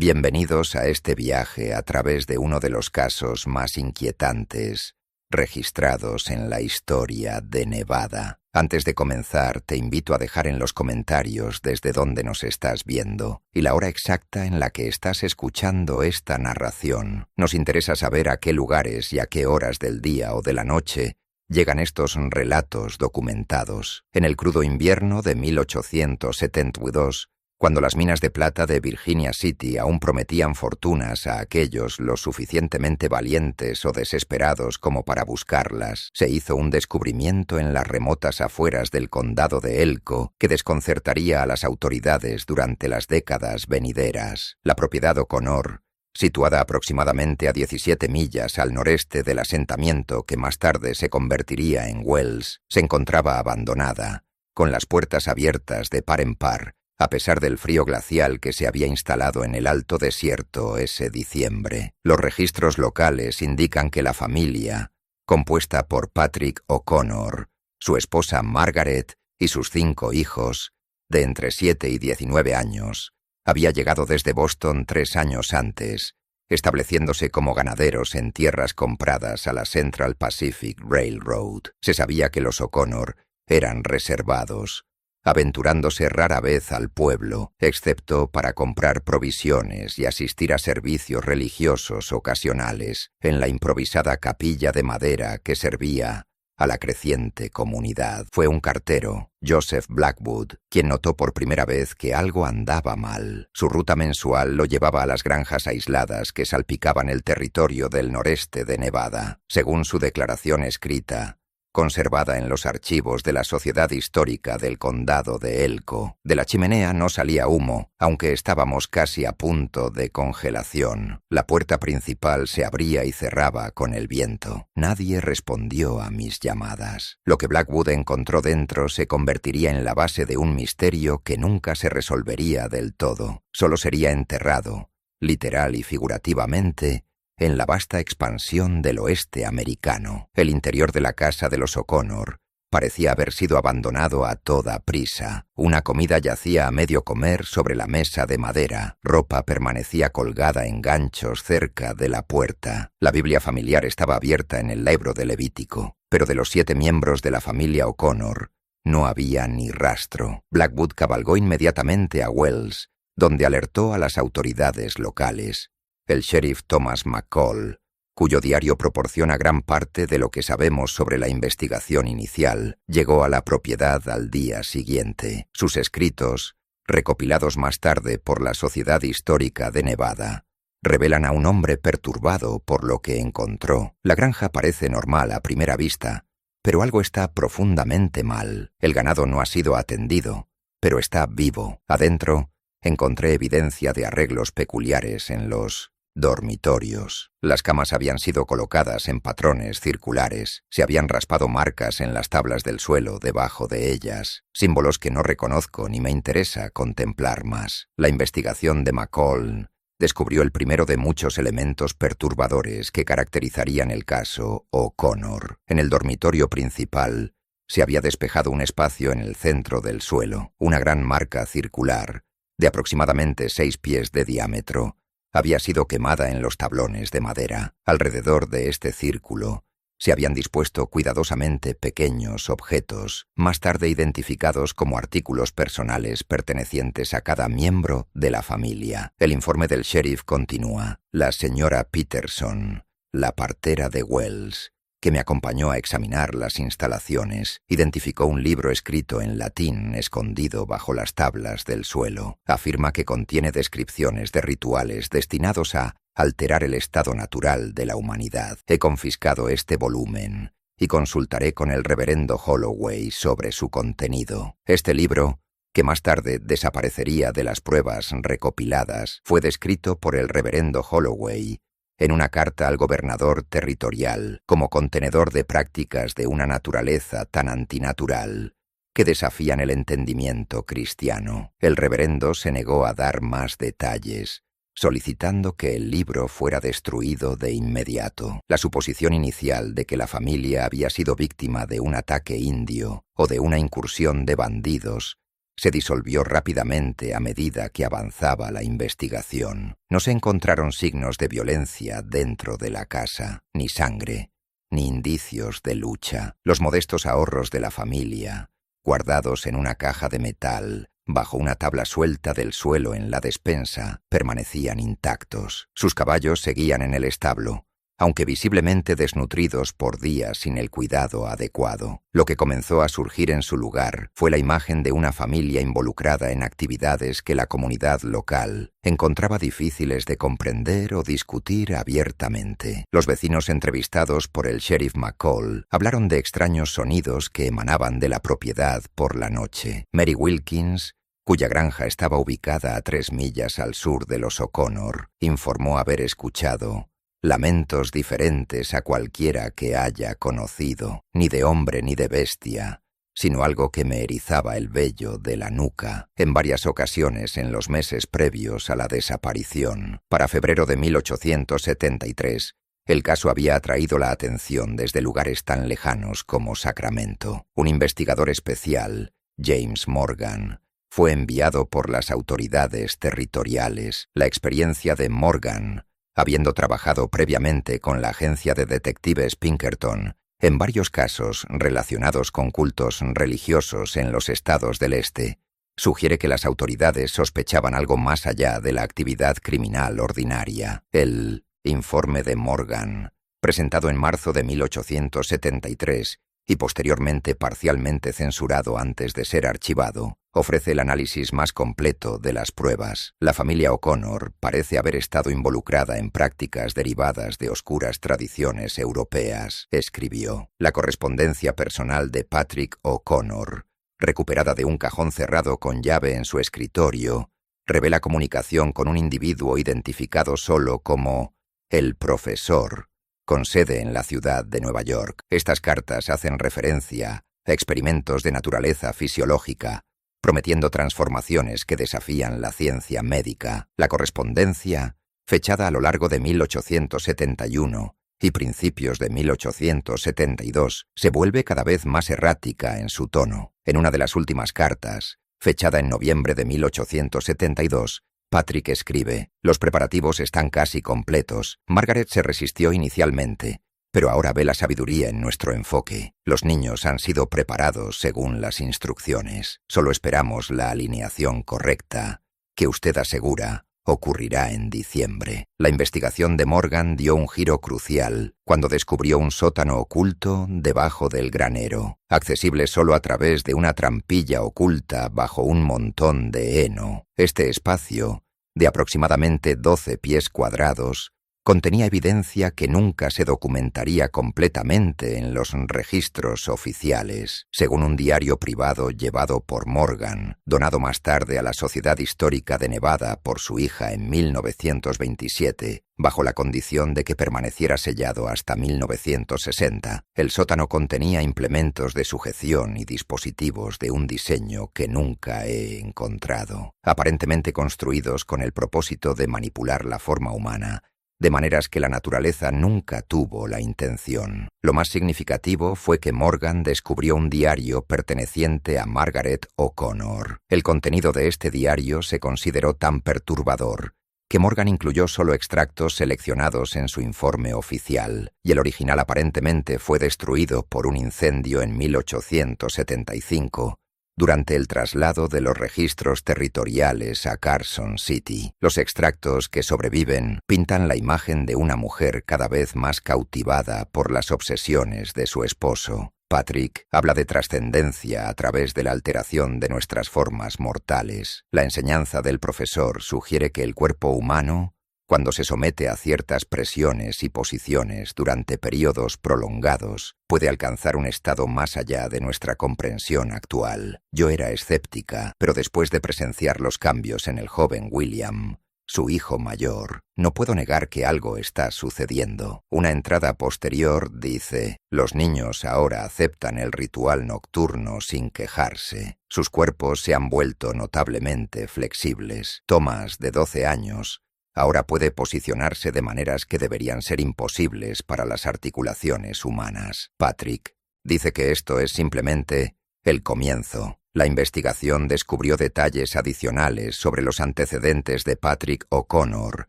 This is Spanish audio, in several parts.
Bienvenidos a este viaje a través de uno de los casos más inquietantes registrados en la historia de Nevada. Antes de comenzar, te invito a dejar en los comentarios desde dónde nos estás viendo y la hora exacta en la que estás escuchando esta narración. Nos interesa saber a qué lugares y a qué horas del día o de la noche llegan estos relatos documentados. En el crudo invierno de 1872, cuando las minas de plata de Virginia City aún prometían fortunas a aquellos lo suficientemente valientes o desesperados como para buscarlas, se hizo un descubrimiento en las remotas afueras del condado de Elko que desconcertaría a las autoridades durante las décadas venideras. La propiedad O'Connor, situada aproximadamente a 17 millas al noreste del asentamiento que más tarde se convertiría en Wells, se encontraba abandonada, con las puertas abiertas de par en par, a pesar del frío glacial que se había instalado en el alto desierto ese diciembre. Los registros locales indican que la familia, compuesta por Patrick O'Connor, su esposa Margaret y sus 5 hijos, de entre 7 y 19 años, había llegado desde Boston 3 años antes, estableciéndose como ganaderos en tierras compradas a la Central Pacific Railroad. Se sabía que los O'Connor eran reservados, aventurándose rara vez al pueblo, excepto para comprar provisiones y asistir a servicios religiosos ocasionales en la improvisada capilla de madera que servía a la creciente comunidad. Fue un cartero, Joseph Blackwood, quien notó por primera vez que algo andaba mal. Su ruta mensual lo llevaba a las granjas aisladas que salpicaban el territorio del noreste de Nevada. Según su declaración escrita, conservada en los archivos de la Sociedad Histórica del Condado de Elko, de la chimenea no salía humo, aunque estábamos casi a punto de congelación. La puerta principal se abría y cerraba con el viento. Nadie respondió a mis llamadas. Lo que Blackwood encontró dentro se convertiría en la base de un misterio que nunca se resolvería del todo. Solo sería enterrado, literal y figurativamente, en la vasta expansión del oeste americano. El interior de la casa de los O'Connor parecía haber sido abandonado a toda prisa. Una comida yacía a medio comer sobre la mesa de madera. Ropa permanecía colgada en ganchos cerca de la puerta. La Biblia familiar estaba abierta en el libro de Levítico, pero de los 7 miembros de la familia O'Connor no había ni rastro. Blackwood cabalgó inmediatamente a Wells, donde alertó a las autoridades locales. El sheriff Thomas McCall, cuyo diario proporciona gran parte de lo que sabemos sobre la investigación inicial, llegó a la propiedad al día siguiente. Sus escritos, recopilados más tarde por la Sociedad Histórica de Nevada, revelan a un hombre perturbado por lo que encontró. La granja parece normal a primera vista, pero algo está profundamente mal. El ganado no ha sido atendido, pero está vivo. Adentro, encontré evidencia de arreglos peculiares en los dormitorios. Las camas habían sido colocadas en patrones circulares, se habían raspado marcas en las tablas del suelo debajo de ellas, símbolos que no reconozco ni me interesa contemplar más. La investigación de McCall descubrió el primero de muchos elementos perturbadores que caracterizarían el caso O'Connor. En el dormitorio principal se había despejado un espacio en el centro del suelo. Una gran marca circular, de aproximadamente 6 pies de diámetro, había sido quemada en los tablones de madera. Alrededor de este círculo se habían dispuesto cuidadosamente pequeños objetos, más tarde identificados como artículos personales pertenecientes a cada miembro de la familia. El informe del sheriff continúa. La señora Peterson, la partera de Wells, que me acompañó a examinar las instalaciones, identificó un libro escrito en latín escondido bajo las tablas del suelo. Afirma que contiene descripciones de rituales destinados a alterar el estado natural de la humanidad. He confiscado este volumen y consultaré con el reverendo Holloway sobre su contenido. Este libro, que más tarde desaparecería de las pruebas recopiladas, fue descrito por el reverendo Holloway en una carta al gobernador territorial como contenedor de prácticas de una naturaleza tan antinatural que desafían el entendimiento cristiano. El reverendo se negó a dar más detalles, solicitando que el libro fuera destruido de inmediato. La suposición inicial de que la familia había sido víctima de un ataque indio o de una incursión de bandidos se disolvió rápidamente a medida que avanzaba la investigación. No se encontraron signos de violencia dentro de la casa, ni sangre, ni indicios de lucha. Los modestos ahorros de la familia, guardados en una caja de metal, bajo una tabla suelta del suelo en la despensa, permanecían intactos. Sus caballos seguían en el establo, aunque visiblemente desnutridos por días sin el cuidado adecuado. Lo que comenzó a surgir en su lugar fue la imagen de una familia involucrada en actividades que la comunidad local encontraba difíciles de comprender o discutir abiertamente. Los vecinos entrevistados por el sheriff McCall hablaron de extraños sonidos que emanaban de la propiedad por la noche. Mary Wilkins, cuya granja estaba ubicada a 3 millas al sur de los O'Connor, informó haber escuchado lamentos diferentes a cualquiera que haya conocido, ni de hombre ni de bestia, sino algo que me erizaba el vello de la nuca. En varias ocasiones en los meses previos a la desaparición, para febrero de 1873, el caso había atraído la atención desde lugares tan lejanos como Sacramento. Un investigador especial, James Morgan, fue enviado por las autoridades territoriales. La experiencia de Morgan, habiendo trabajado previamente con la agencia de detectives Pinkerton en varios casos relacionados con cultos religiosos en los estados del este, sugiere que las autoridades sospechaban algo más allá de la actividad criminal ordinaria. El informe de Morgan, presentado en marzo de 1873 y posteriormente parcialmente censurado antes de ser archivado, ofrece el análisis más completo de las pruebas. La familia O'Connor parece haber estado involucrada en prácticas derivadas de oscuras tradiciones europeas, escribió. La correspondencia personal de Patrick O'Connor, recuperada de un cajón cerrado con llave en su escritorio, revela comunicación con un individuo identificado solo como el profesor, con sede en la ciudad de Nueva York. Estas cartas hacen referencia a experimentos de naturaleza fisiológica, prometiendo transformaciones que desafían la ciencia médica. La correspondencia, fechada a lo largo de 1871 y principios de 1872, se vuelve cada vez más errática en su tono. En una de las últimas cartas, fechada en noviembre de 1872, Patrick escribe: «Los preparativos están casi completos. Margaret se resistió inicialmente, pero ahora ve la sabiduría en nuestro enfoque. Los niños han sido preparados según las instrucciones. Solo esperamos la alineación correcta, que usted asegura ocurrirá en diciembre». La investigación de Morgan dio un giro crucial cuando descubrió un sótano oculto debajo del granero, accesible solo a través de una trampilla oculta bajo un montón de heno. Este espacio, de aproximadamente 12 pies cuadrados, contenía evidencia que nunca se documentaría completamente en los registros oficiales. Según un diario privado llevado por Morgan, donado más tarde a la Sociedad Histórica de Nevada por su hija en 1927, bajo la condición de que permaneciera sellado hasta 1960, el sótano contenía implementos de sujeción y dispositivos de un diseño que nunca he encontrado, aparentemente construidos con el propósito de manipular la forma humana, de maneras que la naturaleza nunca tuvo la intención. Lo más significativo fue que Morgan descubrió un diario perteneciente a Margaret O'Connor. El contenido de este diario se consideró tan perturbador que Morgan incluyó solo extractos seleccionados en su informe oficial, y el original aparentemente fue destruido por un incendio en 1875, durante el traslado de los registros territoriales a Carson City. Los extractos que sobreviven pintan la imagen de una mujer cada vez más cautivada por las obsesiones de su esposo. Patrick habla de trascendencia a través de la alteración de nuestras formas mortales. La enseñanza del profesor sugiere que el cuerpo humano, cuando se somete a ciertas presiones y posiciones durante periodos prolongados, puede alcanzar un estado más allá de nuestra comprensión actual. Yo era escéptica, pero después de presenciar los cambios en el joven William, su hijo mayor, no puedo negar que algo está sucediendo. Una entrada posterior dice: «Los niños ahora aceptan el ritual nocturno sin quejarse. Sus cuerpos se han vuelto notablemente flexibles. Thomas, de 12 años, ahora puede posicionarse de maneras que deberían ser imposibles para las articulaciones humanas». Patrick dice que esto es simplemente el comienzo. La investigación descubrió detalles adicionales sobre los antecedentes de Patrick O'Connor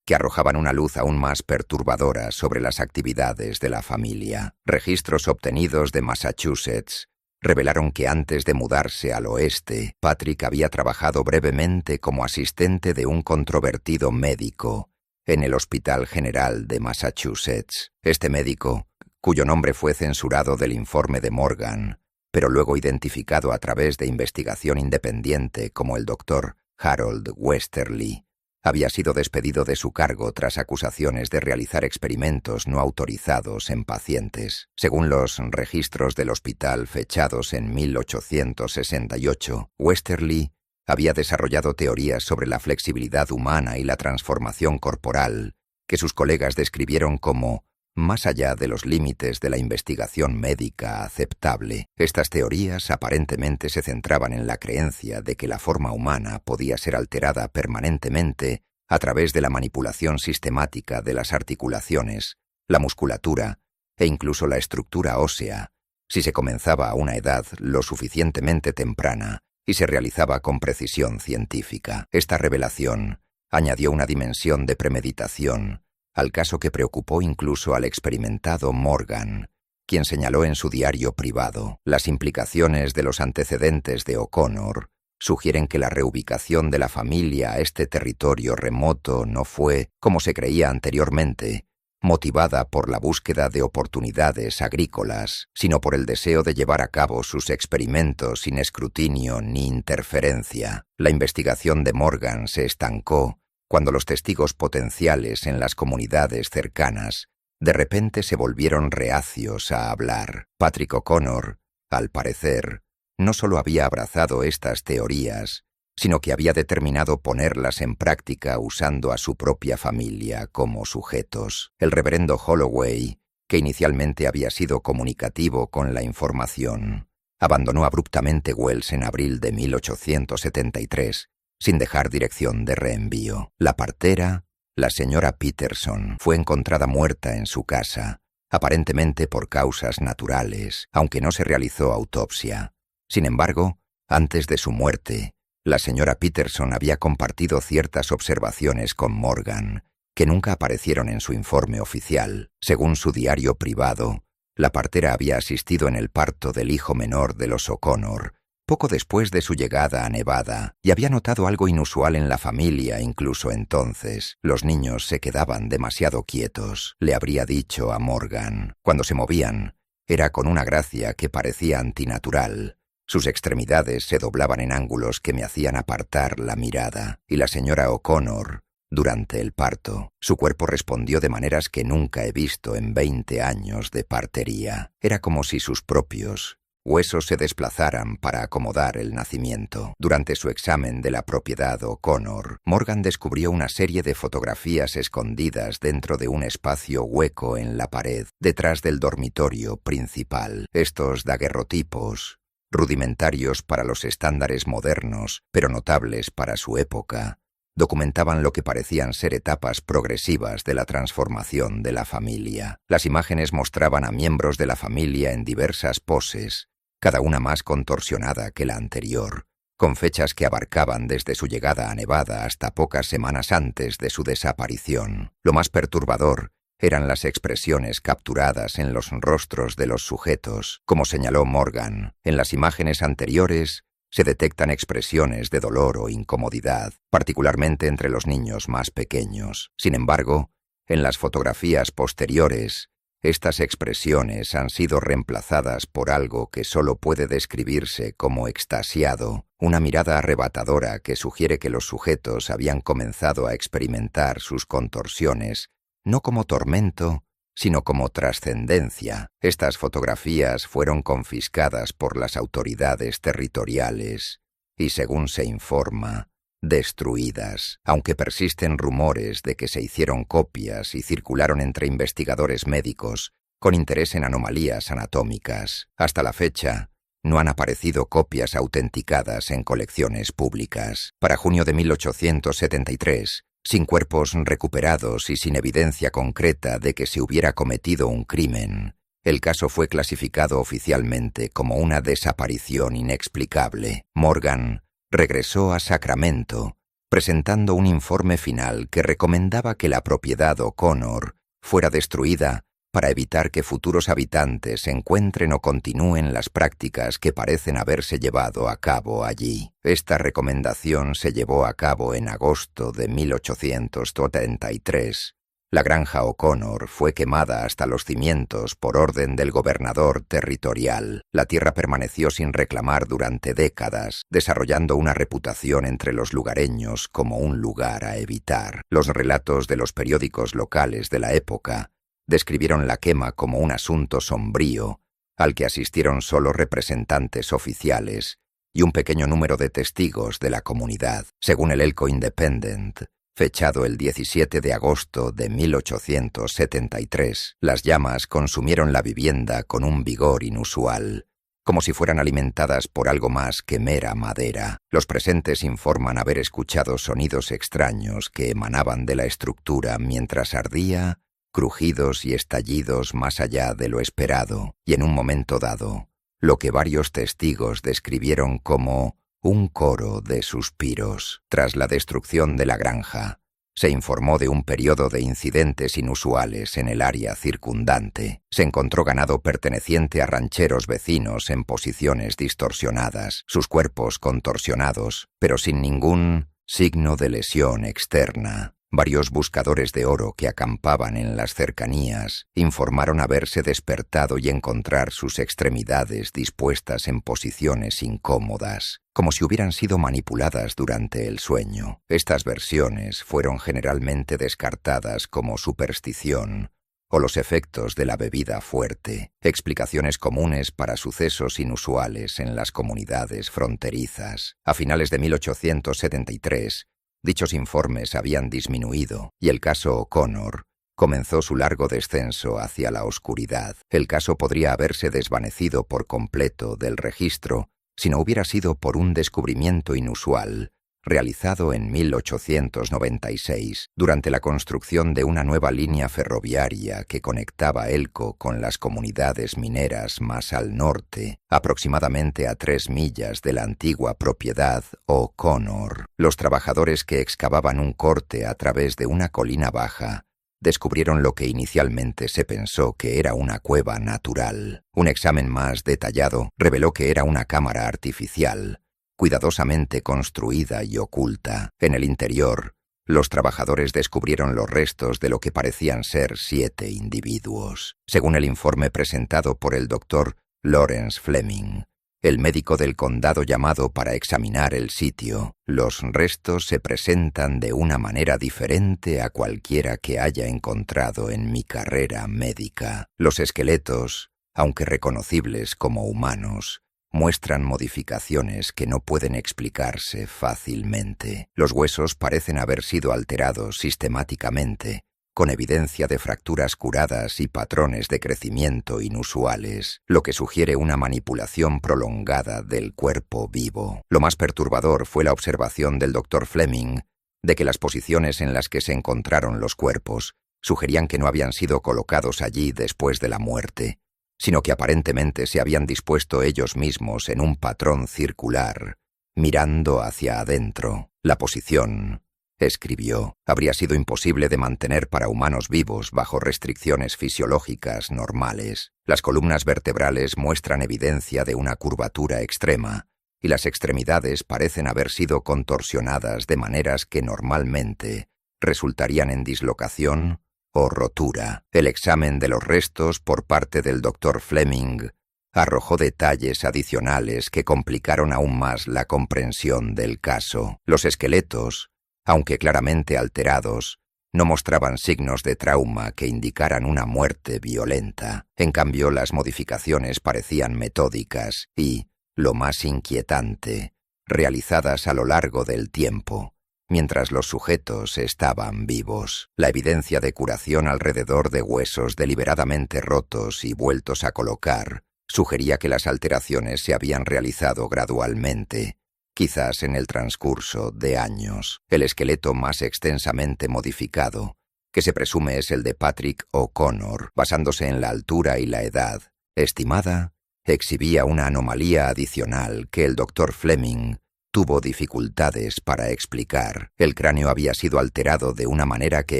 que arrojaban una luz aún más perturbadora sobre las actividades de la familia. Registros obtenidos de Massachusetts revelaron que antes de mudarse al oeste, Patrick había trabajado brevemente como asistente de un controvertido médico en el Hospital General de Massachusetts. Este médico, cuyo nombre fue censurado del informe de Morgan, pero luego identificado a través de investigación independiente como el Dr. Harold Westerly, había sido despedido de su cargo tras acusaciones de realizar experimentos no autorizados en pacientes. Según los registros del hospital fechados en 1868, Westerly había desarrollado teorías sobre la flexibilidad humana y la transformación corporal que sus colegas describieron como más allá de los límites de la investigación médica aceptable. Estas teorías aparentemente se centraban en la creencia de que la forma humana podía ser alterada permanentemente a través de la manipulación sistemática de las articulaciones, la musculatura e incluso la estructura ósea, si se comenzaba a una edad lo suficientemente temprana y se realizaba con precisión científica. Esta revelación añadió una dimensión de premeditación al caso que preocupó incluso al experimentado Morgan, quien señaló en su diario privado: las implicaciones de los antecedentes de O'Connor sugieren que la reubicación de la familia a este territorio remoto no fue, como se creía anteriormente, motivada por la búsqueda de oportunidades agrícolas, sino por el deseo de llevar a cabo sus experimentos sin escrutinio ni interferencia. La investigación de Morgan se estancó cuando los testigos potenciales en las comunidades cercanas de repente se volvieron reacios a hablar. Patrick O'Connor, al parecer, no solo había abrazado estas teorías, sino que había determinado ponerlas en práctica usando a su propia familia como sujetos. El reverendo Holloway, que inicialmente había sido comunicativo con la información, abandonó abruptamente Wells en abril de 1873, sin dejar dirección de reenvío. La partera, la señora Peterson, fue encontrada muerta en su casa, aparentemente por causas naturales, aunque no se realizó autopsia. Sin embargo, antes de su muerte, la señora Peterson había compartido ciertas observaciones con Morgan, que nunca aparecieron en su informe oficial. Según su diario privado, la partera había asistido en el parto del hijo menor de los O'Connor, poco después de su llegada a Nevada, y había notado algo inusual en la familia incluso entonces. Los niños se quedaban demasiado quietos, le habría dicho a Morgan. Cuando se movían, era con una gracia que parecía antinatural. Sus extremidades se doblaban en ángulos que me hacían apartar la mirada, y la señora O'Connor, durante el parto, su cuerpo respondió de maneras que nunca he visto en 20 años de partería. Era como si sus propios huesos se desplazaran para acomodar el nacimiento. Durante su examen de la propiedad O'Connor, Morgan descubrió una serie de fotografías escondidas dentro de un espacio hueco en la pared, detrás del dormitorio principal. Estos daguerrotipos, rudimentarios para los estándares modernos, pero notables para su época, documentaban lo que parecían ser etapas progresivas de la transformación de la familia. Las imágenes mostraban a miembros de la familia en diversas poses, cada una más contorsionada que la anterior, con fechas que abarcaban desde su llegada a Nevada hasta pocas semanas antes de su desaparición. Lo más perturbador eran las expresiones capturadas en los rostros de los sujetos. Como señaló Morgan, en las imágenes anteriores se detectan expresiones de dolor o incomodidad, particularmente entre los niños más pequeños. Sin embargo, en las fotografías posteriores, estas expresiones han sido reemplazadas por algo que solo puede describirse como extasiado, una mirada arrebatadora que sugiere que los sujetos habían comenzado a experimentar sus contorsiones, no como tormento, sino como trascendencia. Estas fotografías fueron confiscadas por las autoridades territoriales y, según se informa, destruidas, aunque persisten rumores de que se hicieron copias y circularon entre investigadores médicos con interés en anomalías anatómicas. Hasta la fecha, no han aparecido copias autenticadas en colecciones públicas. Para junio de 1873, sin cuerpos recuperados y sin evidencia concreta de que se hubiera cometido un crimen, El caso fue clasificado oficialmente como una desaparición inexplicable. Morgan regresó a Sacramento, presentando un informe final que recomendaba que la propiedad O'Connor fuera destruida para evitar que futuros habitantes encuentren o continúen las prácticas que parecen haberse llevado a cabo allí. Esta recomendación se llevó a cabo en agosto de 1873. La granja O'Connor fue quemada hasta los cimientos por orden del gobernador territorial. La tierra permaneció sin reclamar durante décadas, desarrollando una reputación entre los lugareños como un lugar a evitar. Los relatos de los periódicos locales de la época describieron la quema como un asunto sombrío, al que asistieron solo representantes oficiales y un pequeño número de testigos de la comunidad. Según el Elko Independent, fechado el 17 de agosto de 1873, las llamas consumieron la vivienda con un vigor inusual, como si fueran alimentadas por algo más que mera madera. Los presentes informan haber escuchado sonidos extraños que emanaban de la estructura mientras ardía, crujidos y estallidos más allá de lo esperado, y en un momento dado, lo que varios testigos describieron como un coro de suspiros. Tras la destrucción de la granja, se informó de un periodo de incidentes inusuales en el área circundante. Se encontró ganado perteneciente a rancheros vecinos en posiciones distorsionadas, sus cuerpos contorsionados, pero sin ningún signo de lesión externa. Varios buscadores de oro que acampaban en las cercanías informaron haberse despertado y encontrar sus extremidades dispuestas en posiciones incómodas, como si hubieran sido manipuladas durante el sueño. Estas versiones fueron generalmente descartadas como superstición o los efectos de la bebida fuerte, explicaciones comunes para sucesos inusuales en las comunidades fronterizas. A finales de 1873, dichos informes habían disminuido y el caso O'Connor comenzó su largo descenso hacia la oscuridad. El caso podría haberse desvanecido por completo del registro si no hubiera sido por un descubrimiento inusual realizado en 1896 durante la construcción de una nueva línea ferroviaria que conectaba Elko con las comunidades mineras más al norte, aproximadamente a 3 millas de la antigua propiedad O'Connor. Los trabajadores que excavaban un corte a través de una colina baja descubrieron lo que inicialmente se pensó que era una cueva natural. Un examen más detallado reveló que era una cámara artificial, cuidadosamente construida y oculta. En el interior, los trabajadores descubrieron los restos de lo que parecían ser 7 individuos. Según el informe presentado por el Dr. Lawrence Fleming, el médico del condado llamado para examinar el sitio, los restos se presentan de una manera diferente a cualquiera que haya encontrado en mi carrera médica. Los esqueletos, aunque reconocibles como humanos, muestran modificaciones que no pueden explicarse fácilmente. Los huesos parecen haber sido alterados sistemáticamente, con evidencia de fracturas curadas y patrones de crecimiento inusuales, lo que sugiere una manipulación prolongada del cuerpo vivo. Lo más perturbador fue la observación del Dr. Fleming de que las posiciones en las que se encontraron los cuerpos sugerían que no habían sido colocados allí después de la muerte, sino que aparentemente se habían dispuesto ellos mismos en un patrón circular, mirando hacia adentro. La posición, escribió, habría sido imposible de mantener para humanos vivos bajo restricciones fisiológicas normales. Las columnas vertebrales muestran evidencia de una curvatura extrema, y las extremidades parecen haber sido contorsionadas de maneras que normalmente resultarían en dislocación o rotura. El examen de los restos por parte del Dr. Fleming arrojó detalles adicionales que complicaron aún más la comprensión del caso. Los esqueletos, aunque claramente alterados, no mostraban signos de trauma que indicaran una muerte violenta. En cambio, las modificaciones parecían metódicas y, lo más inquietante, realizadas a lo largo del tiempo, mientras los sujetos estaban vivos. La evidencia de curación alrededor de huesos deliberadamente rotos y vueltos a colocar sugería que las alteraciones se habían realizado gradualmente, quizás en el transcurso de años. El esqueleto más extensamente modificado que se presume es el de Patrick O'Connor, basándose en la altura y la edad estimada, exhibía una anomalía adicional que el Dr. Fleming tuvo dificultades para explicar. El cráneo había sido alterado de una manera que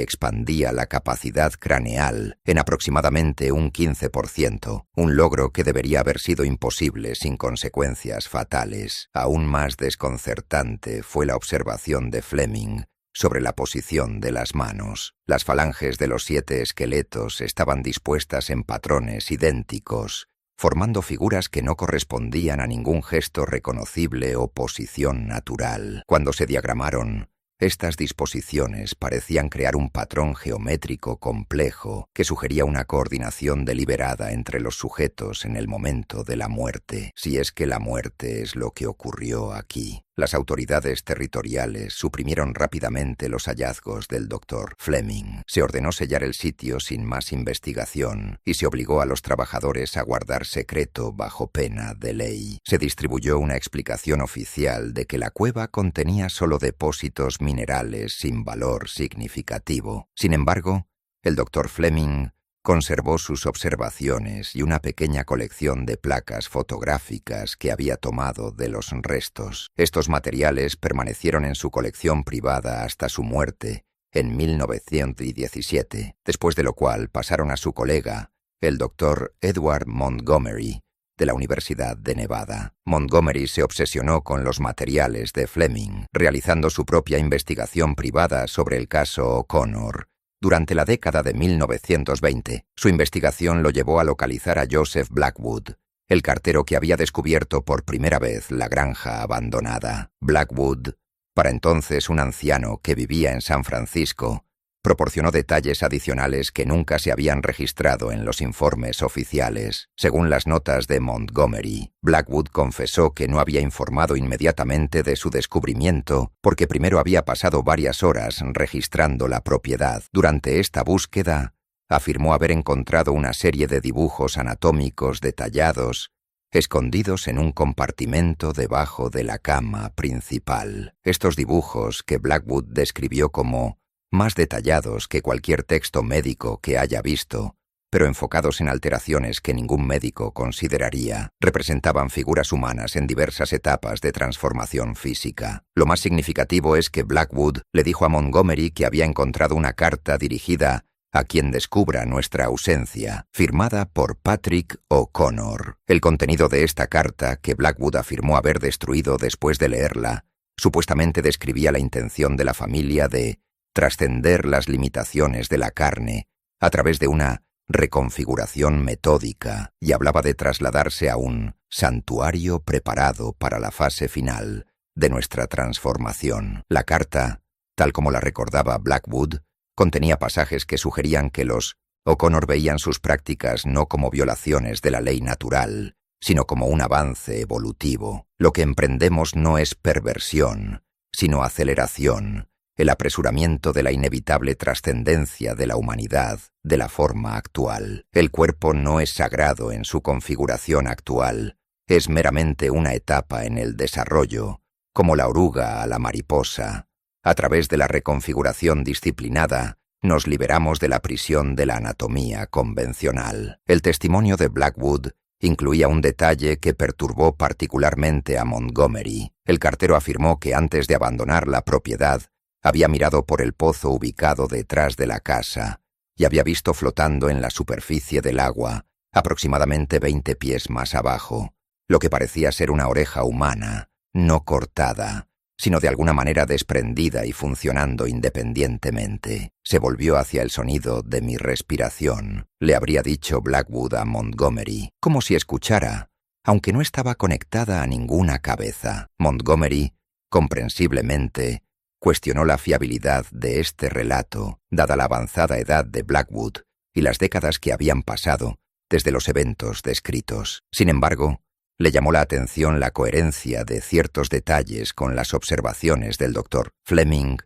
expandía la capacidad craneal en aproximadamente un 15%, un logro que debería haber sido imposible sin consecuencias fatales. Aún más desconcertante fue la observación de Fleming sobre la posición de las manos. Las falanges de los 7 esqueletos estaban dispuestas en patrones idénticos, formando figuras que no correspondían a ningún gesto reconocible o posición natural. Cuando se diagramaron, estas disposiciones parecían crear un patrón geométrico complejo que sugería una coordinación deliberada entre los sujetos en el momento de la muerte, si es que la muerte es lo que ocurrió aquí. Las autoridades territoriales suprimieron rápidamente los hallazgos del Dr. Fleming. Se ordenó sellar el sitio sin más investigación y se obligó a los trabajadores a guardar secreto bajo pena de ley. Se distribuyó una explicación oficial de que la cueva contenía solo depósitos minerales sin valor significativo. Sin embargo, el Dr. Fleming conservó sus observaciones y una pequeña colección de placas fotográficas que había tomado de los restos. Estos materiales permanecieron en su colección privada hasta su muerte en 1917, después de lo cual pasaron a su colega, el Dr. Edward Montgomery, de la Universidad de Nevada. Montgomery se obsesionó con los materiales de Fleming, realizando su propia investigación privada sobre el caso O'Connor. Durante la década de 1920, su investigación lo llevó a localizar a Joseph Blackwood, el cartero que había descubierto por primera vez la granja abandonada. Blackwood, para entonces un anciano que vivía en San Francisco, proporcionó detalles adicionales que nunca se habían registrado en los informes oficiales. Según las notas de Montgomery, Blackwood confesó que no había informado inmediatamente de su descubrimiento porque primero había pasado varias horas registrando la propiedad. Durante esta búsqueda, afirmó haber encontrado una serie de dibujos anatómicos detallados escondidos en un compartimento debajo de la cama principal. Estos dibujos, que Blackwood describió como más detallados que cualquier texto médico que haya visto, pero enfocados en alteraciones que ningún médico consideraría, representaban figuras humanas en diversas etapas de transformación física. Lo más significativo es que Blackwood le dijo a Montgomery que había encontrado una carta dirigida a quien descubra nuestra ausencia, firmada por Patrick O'Connor. El contenido de esta carta, que Blackwood afirmó haber destruido después de leerla, supuestamente describía la intención de la familia de trascender las limitaciones de la carne a través de una reconfiguración metódica y hablaba de trasladarse a un santuario preparado para la fase final de nuestra transformación. La carta, tal como la recordaba Blackwood, contenía pasajes que sugerían que los O'Connor veían sus prácticas no como violaciones de la ley natural, sino como un avance evolutivo. Lo que emprendemos no es perversión, sino aceleración, el apresuramiento de la inevitable trascendencia de la humanidad de la forma actual. El cuerpo no es sagrado en su configuración actual, es meramente una etapa en el desarrollo, como la oruga a la mariposa. A través de la reconfiguración disciplinada, nos liberamos de la prisión de la anatomía convencional. El testimonio de Blackwood incluía un detalle que perturbó particularmente a Montgomery. El cartero afirmó que antes de abandonar la propiedad, había mirado por el pozo ubicado detrás de la casa y había visto flotando en la superficie del agua, aproximadamente 20 pies más abajo, lo que parecía ser una oreja humana, no cortada, sino de alguna manera desprendida y funcionando independientemente. Se volvió hacia el sonido de mi respiración, le habría dicho Blackwood a Montgomery, como si escuchara, aunque no estaba conectada a ninguna cabeza. Montgomery, comprensiblemente, cuestionó la fiabilidad de este relato, dada la avanzada edad de Blackwood y las décadas que habían pasado desde los eventos descritos. Sin embargo, le llamó la atención la coherencia de ciertos detalles con las observaciones del Dr. Fleming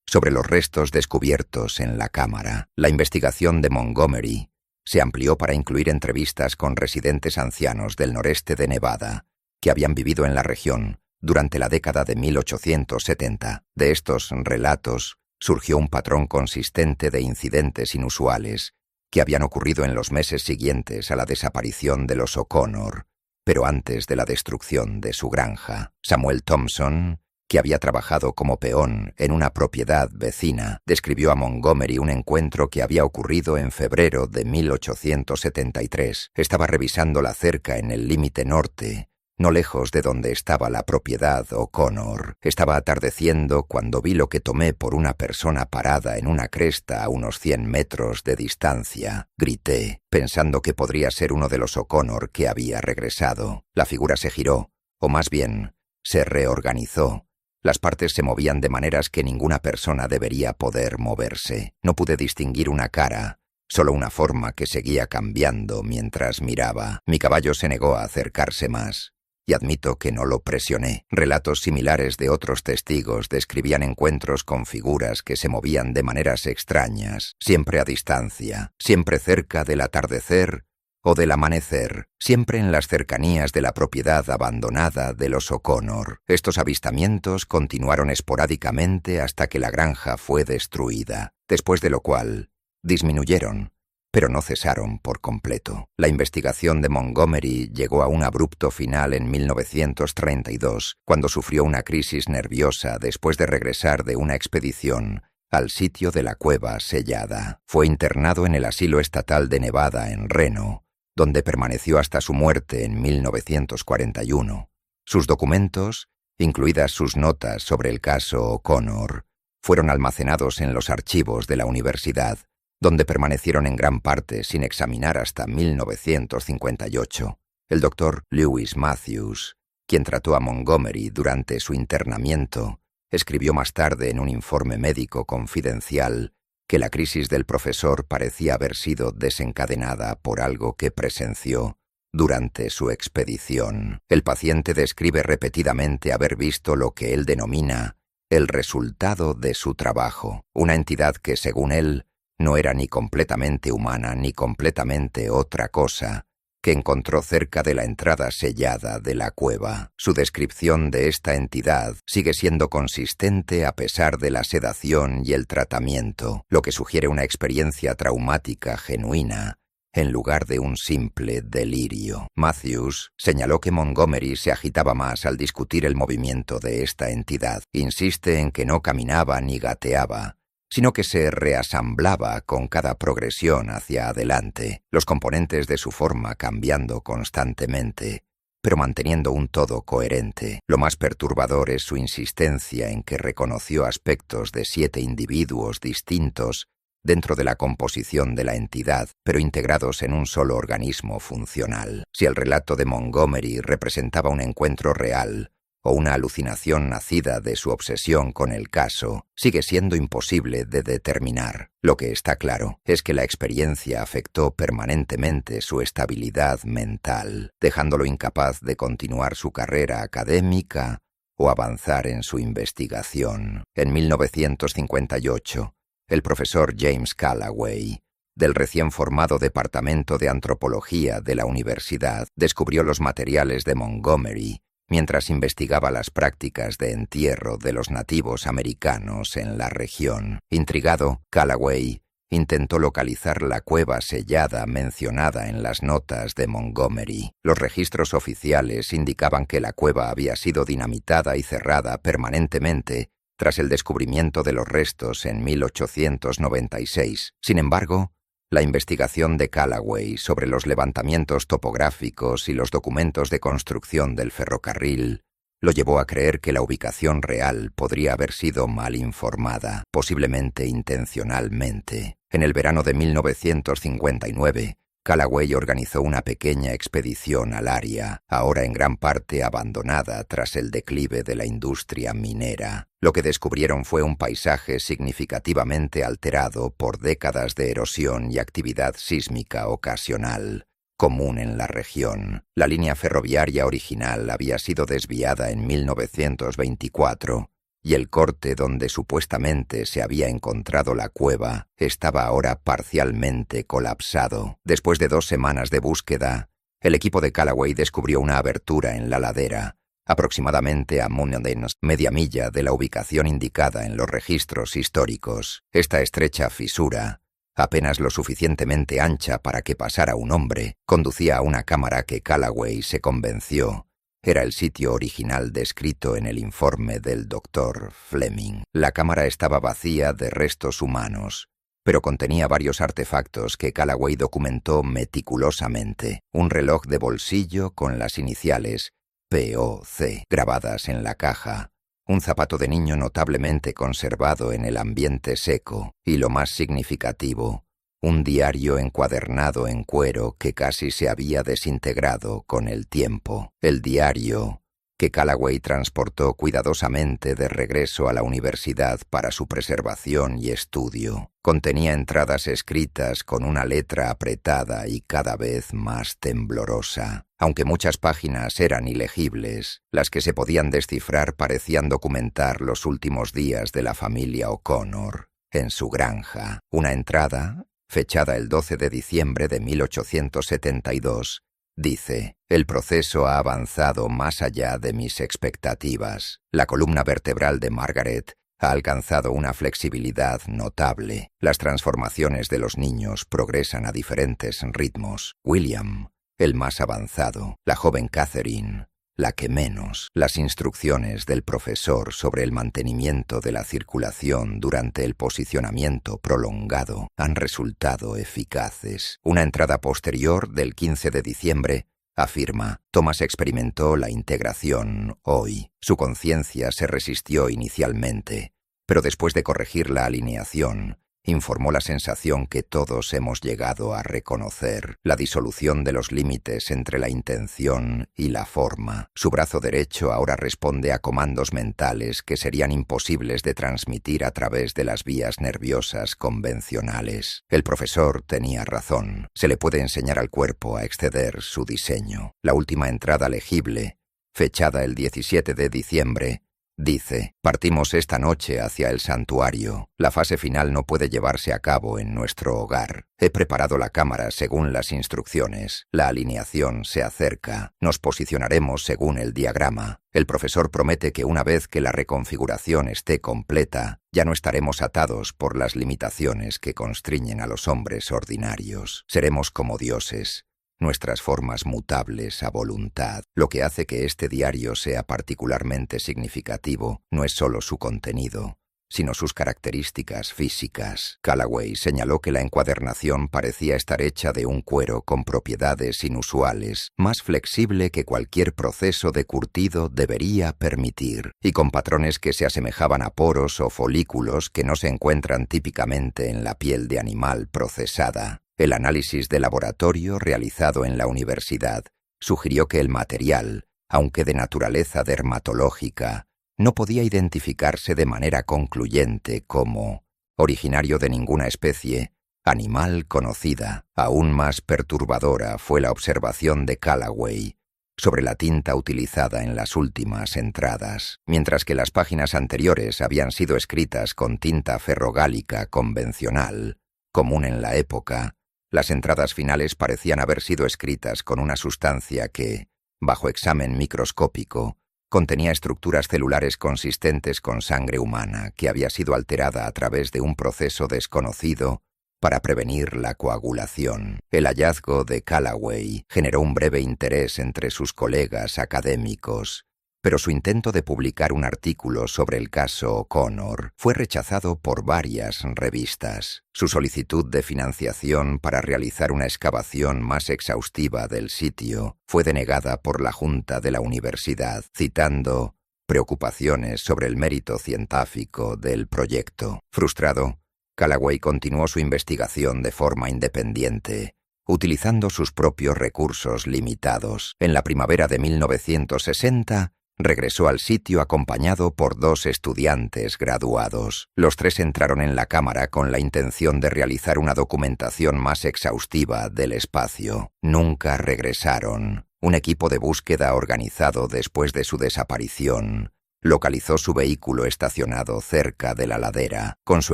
sobre los restos descubiertos en la cámara. La investigación de Montgomery se amplió para incluir entrevistas con residentes ancianos del noreste de Nevada que habían vivido en la región durante la década de 1870. De estos relatos surgió un patrón consistente de incidentes inusuales que habían ocurrido en los meses siguientes a la desaparición de los O'Connor, pero antes de la destrucción de su granja. Samuel Thompson, que había trabajado como peón en una propiedad vecina, describió a Montgomery un encuentro que había ocurrido en febrero de 1873. Estaba revisando la cerca en el límite norte, no lejos de donde estaba la propiedad O'Connor. Estaba atardeciendo cuando vi lo que tomé por una persona parada en una cresta a unos 100 metros de distancia. Grité, pensando que podría ser uno de los O'Connor que había regresado. La figura se giró, o más bien, se reorganizó. Las partes se movían de maneras que ninguna persona debería poder moverse. No pude distinguir una cara, solo una forma que seguía cambiando mientras miraba. Mi caballo se negó a acercarse más, y admito que no lo presioné. Relatos similares de otros testigos describían encuentros con figuras que se movían de maneras extrañas, siempre a distancia, siempre cerca del atardecer o del amanecer, siempre en las cercanías de la propiedad abandonada de los O'Connor. Estos avistamientos continuaron esporádicamente hasta que la granja fue destruida, después de lo cual disminuyeron, pero no cesaron por completo. La investigación de Montgomery llegó a un abrupto final en 1932, cuando sufrió una crisis nerviosa después de regresar de una expedición al sitio de la cueva sellada. Fue internado en el Asilo Estatal de Nevada en Reno, donde permaneció hasta su muerte en 1941. Sus documentos, incluidas sus notas sobre el caso O'Connor, fueron almacenados en los archivos de la universidad, donde permanecieron en gran parte sin examinar hasta 1958. El doctor Lewis Matthews, quien trató a Montgomery durante su internamiento, escribió más tarde en un informe médico confidencial que la crisis del profesor parecía haber sido desencadenada por algo que presenció durante su expedición. El paciente describe repetidamente haber visto lo que él denomina el resultado de su trabajo, una entidad que, según él, no era ni completamente humana ni completamente otra cosa, que encontró cerca de la entrada sellada de la cueva. Su descripción de esta entidad sigue siendo consistente a pesar de la sedación y el tratamiento, lo que sugiere una experiencia traumática genuina, en lugar de un simple delirio. Matthews señaló que Montgomery se agitaba más al discutir el movimiento de esta entidad. Insiste en que no caminaba ni gateaba, sino que se reasamblaba con cada progresión hacia adelante, los componentes de su forma cambiando constantemente, pero manteniendo un todo coherente. Lo más perturbador es su insistencia en que reconoció aspectos de 7 individuos distintos dentro de la composición de la entidad, pero integrados en un solo organismo funcional. Si el relato de Montgomery representaba un encuentro real, o una alucinación nacida de su obsesión con el caso, sigue siendo imposible de determinar. Lo que está claro es que la experiencia afectó permanentemente su estabilidad mental, dejándolo incapaz de continuar su carrera académica o avanzar en su investigación. En 1958, el profesor James Callaway, del recién formado Departamento de Antropología de la universidad, descubrió los materiales de Montgomery mientras investigaba las prácticas de entierro de los nativos americanos en la región. Intrigado, Callaway intentó localizar la cueva sellada mencionada en las notas de Montgomery. Los registros oficiales indicaban que la cueva había sido dinamitada y cerrada permanentemente tras el descubrimiento de los restos en 1896. Sin embargo, la investigación de Callaway sobre los levantamientos topográficos y los documentos de construcción del ferrocarril lo llevó a creer que la ubicación real podría haber sido mal informada, posiblemente intencionalmente. En el verano de 1959, Callaway organizó una pequeña expedición al área, ahora en gran parte abandonada tras el declive de la industria minera. Lo que descubrieron fue un paisaje significativamente alterado por décadas de erosión y actividad sísmica ocasional, común en la región. La línea ferroviaria original había sido desviada en 1924, y el corte donde supuestamente se había encontrado la cueva estaba ahora parcialmente colapsado. Después de 2 semanas de búsqueda, el equipo de Callaway descubrió una abertura en la ladera, aproximadamente a Munodens, media milla de la ubicación indicada en los registros históricos. Esta estrecha fisura, apenas lo suficientemente ancha para que pasara un hombre, conducía a una cámara que Callaway se convenció era el sitio original descrito en el informe del Dr. Fleming. La cámara estaba vacía de restos humanos, pero contenía varios artefactos que Callaway documentó meticulosamente. Un reloj de bolsillo con las iniciales POC grabadas en la caja, un zapato de niño notablemente conservado en el ambiente seco y, lo más significativo, un diario encuadernado en cuero que casi se había desintegrado con el tiempo. El diario que Callaway transportó cuidadosamente de regreso a la universidad para su preservación y estudio. Contenía entradas escritas con una letra apretada y cada vez más temblorosa. Aunque muchas páginas eran ilegibles, las que se podían descifrar parecían documentar los últimos días de la familia O'Connor en su granja. Una entrada, fechada el 12 de diciembre de 1872, dice: «El proceso ha avanzado más allá de mis expectativas. La columna vertebral de Margaret ha alcanzado una flexibilidad notable. Las transformaciones de los niños progresan a diferentes ritmos. William, el más avanzado; la joven Catherine, la que menos. Las instrucciones del profesor sobre el mantenimiento de la circulación durante el posicionamiento prolongado han resultado eficaces». Una entrada posterior del 15 de diciembre afirma: «Thomas experimentó la integración hoy. Su conciencia se resistió inicialmente, pero después de corregir la alineación, informó la sensación que todos hemos llegado a reconocer: la disolución de los límites entre la intención y la forma. Su brazo derecho ahora responde a comandos mentales que serían imposibles de transmitir a través de las vías nerviosas convencionales. El profesor tenía razón. Se le puede enseñar al cuerpo a exceder su diseño». La última entrada legible, fechada el 17 de diciembre, dice: «Partimos esta noche hacia el santuario. La fase final no puede llevarse a cabo en nuestro hogar. He preparado la cámara según las instrucciones. La alineación se acerca. Nos posicionaremos según el diagrama. El profesor promete que una vez que la reconfiguración esté completa, ya no estaremos atados por las limitaciones que constriñen a los hombres ordinarios. Seremos como dioses, nuestras formas mutables a voluntad». Lo que hace que este diario sea particularmente significativo no es solo su contenido, sino sus características físicas. Callaway señaló que la encuadernación parecía estar hecha de un cuero con propiedades inusuales, más flexible que cualquier proceso de curtido debería permitir, y con patrones que se asemejaban a poros o folículos que no se encuentran típicamente en la piel de animal procesada. El análisis de laboratorio realizado en la universidad sugirió que el material, aunque de naturaleza dermatológica, no podía identificarse de manera concluyente como originario de ninguna especie animal conocida. Aún más perturbadora fue la observación de Callaway sobre la tinta utilizada en las últimas entradas. Mientras que las páginas anteriores habían sido escritas con tinta ferrogálica convencional, común en la época, las entradas finales parecían haber sido escritas con una sustancia que, bajo examen microscópico, contenía estructuras celulares consistentes con sangre humana que había sido alterada a través de un proceso desconocido para prevenir la coagulación. El hallazgo de Callaway generó un breve interés entre sus colegas académicos, pero su intento de publicar un artículo sobre el caso O'Connor fue rechazado por varias revistas. Su solicitud de financiación para realizar una excavación más exhaustiva del sitio fue denegada por la Junta de la Universidad, citando preocupaciones sobre el mérito científico del proyecto. Frustrado, Callaway continuó su investigación de forma independiente, utilizando sus propios recursos limitados. En la primavera de 1960, regresó al sitio acompañado por 2 estudiantes graduados. Los 3 entraron en la cámara con la intención de realizar una documentación más exhaustiva del espacio. Nunca regresaron. Un equipo de búsqueda organizado después de su desaparición localizó su vehículo estacionado cerca de la ladera, con su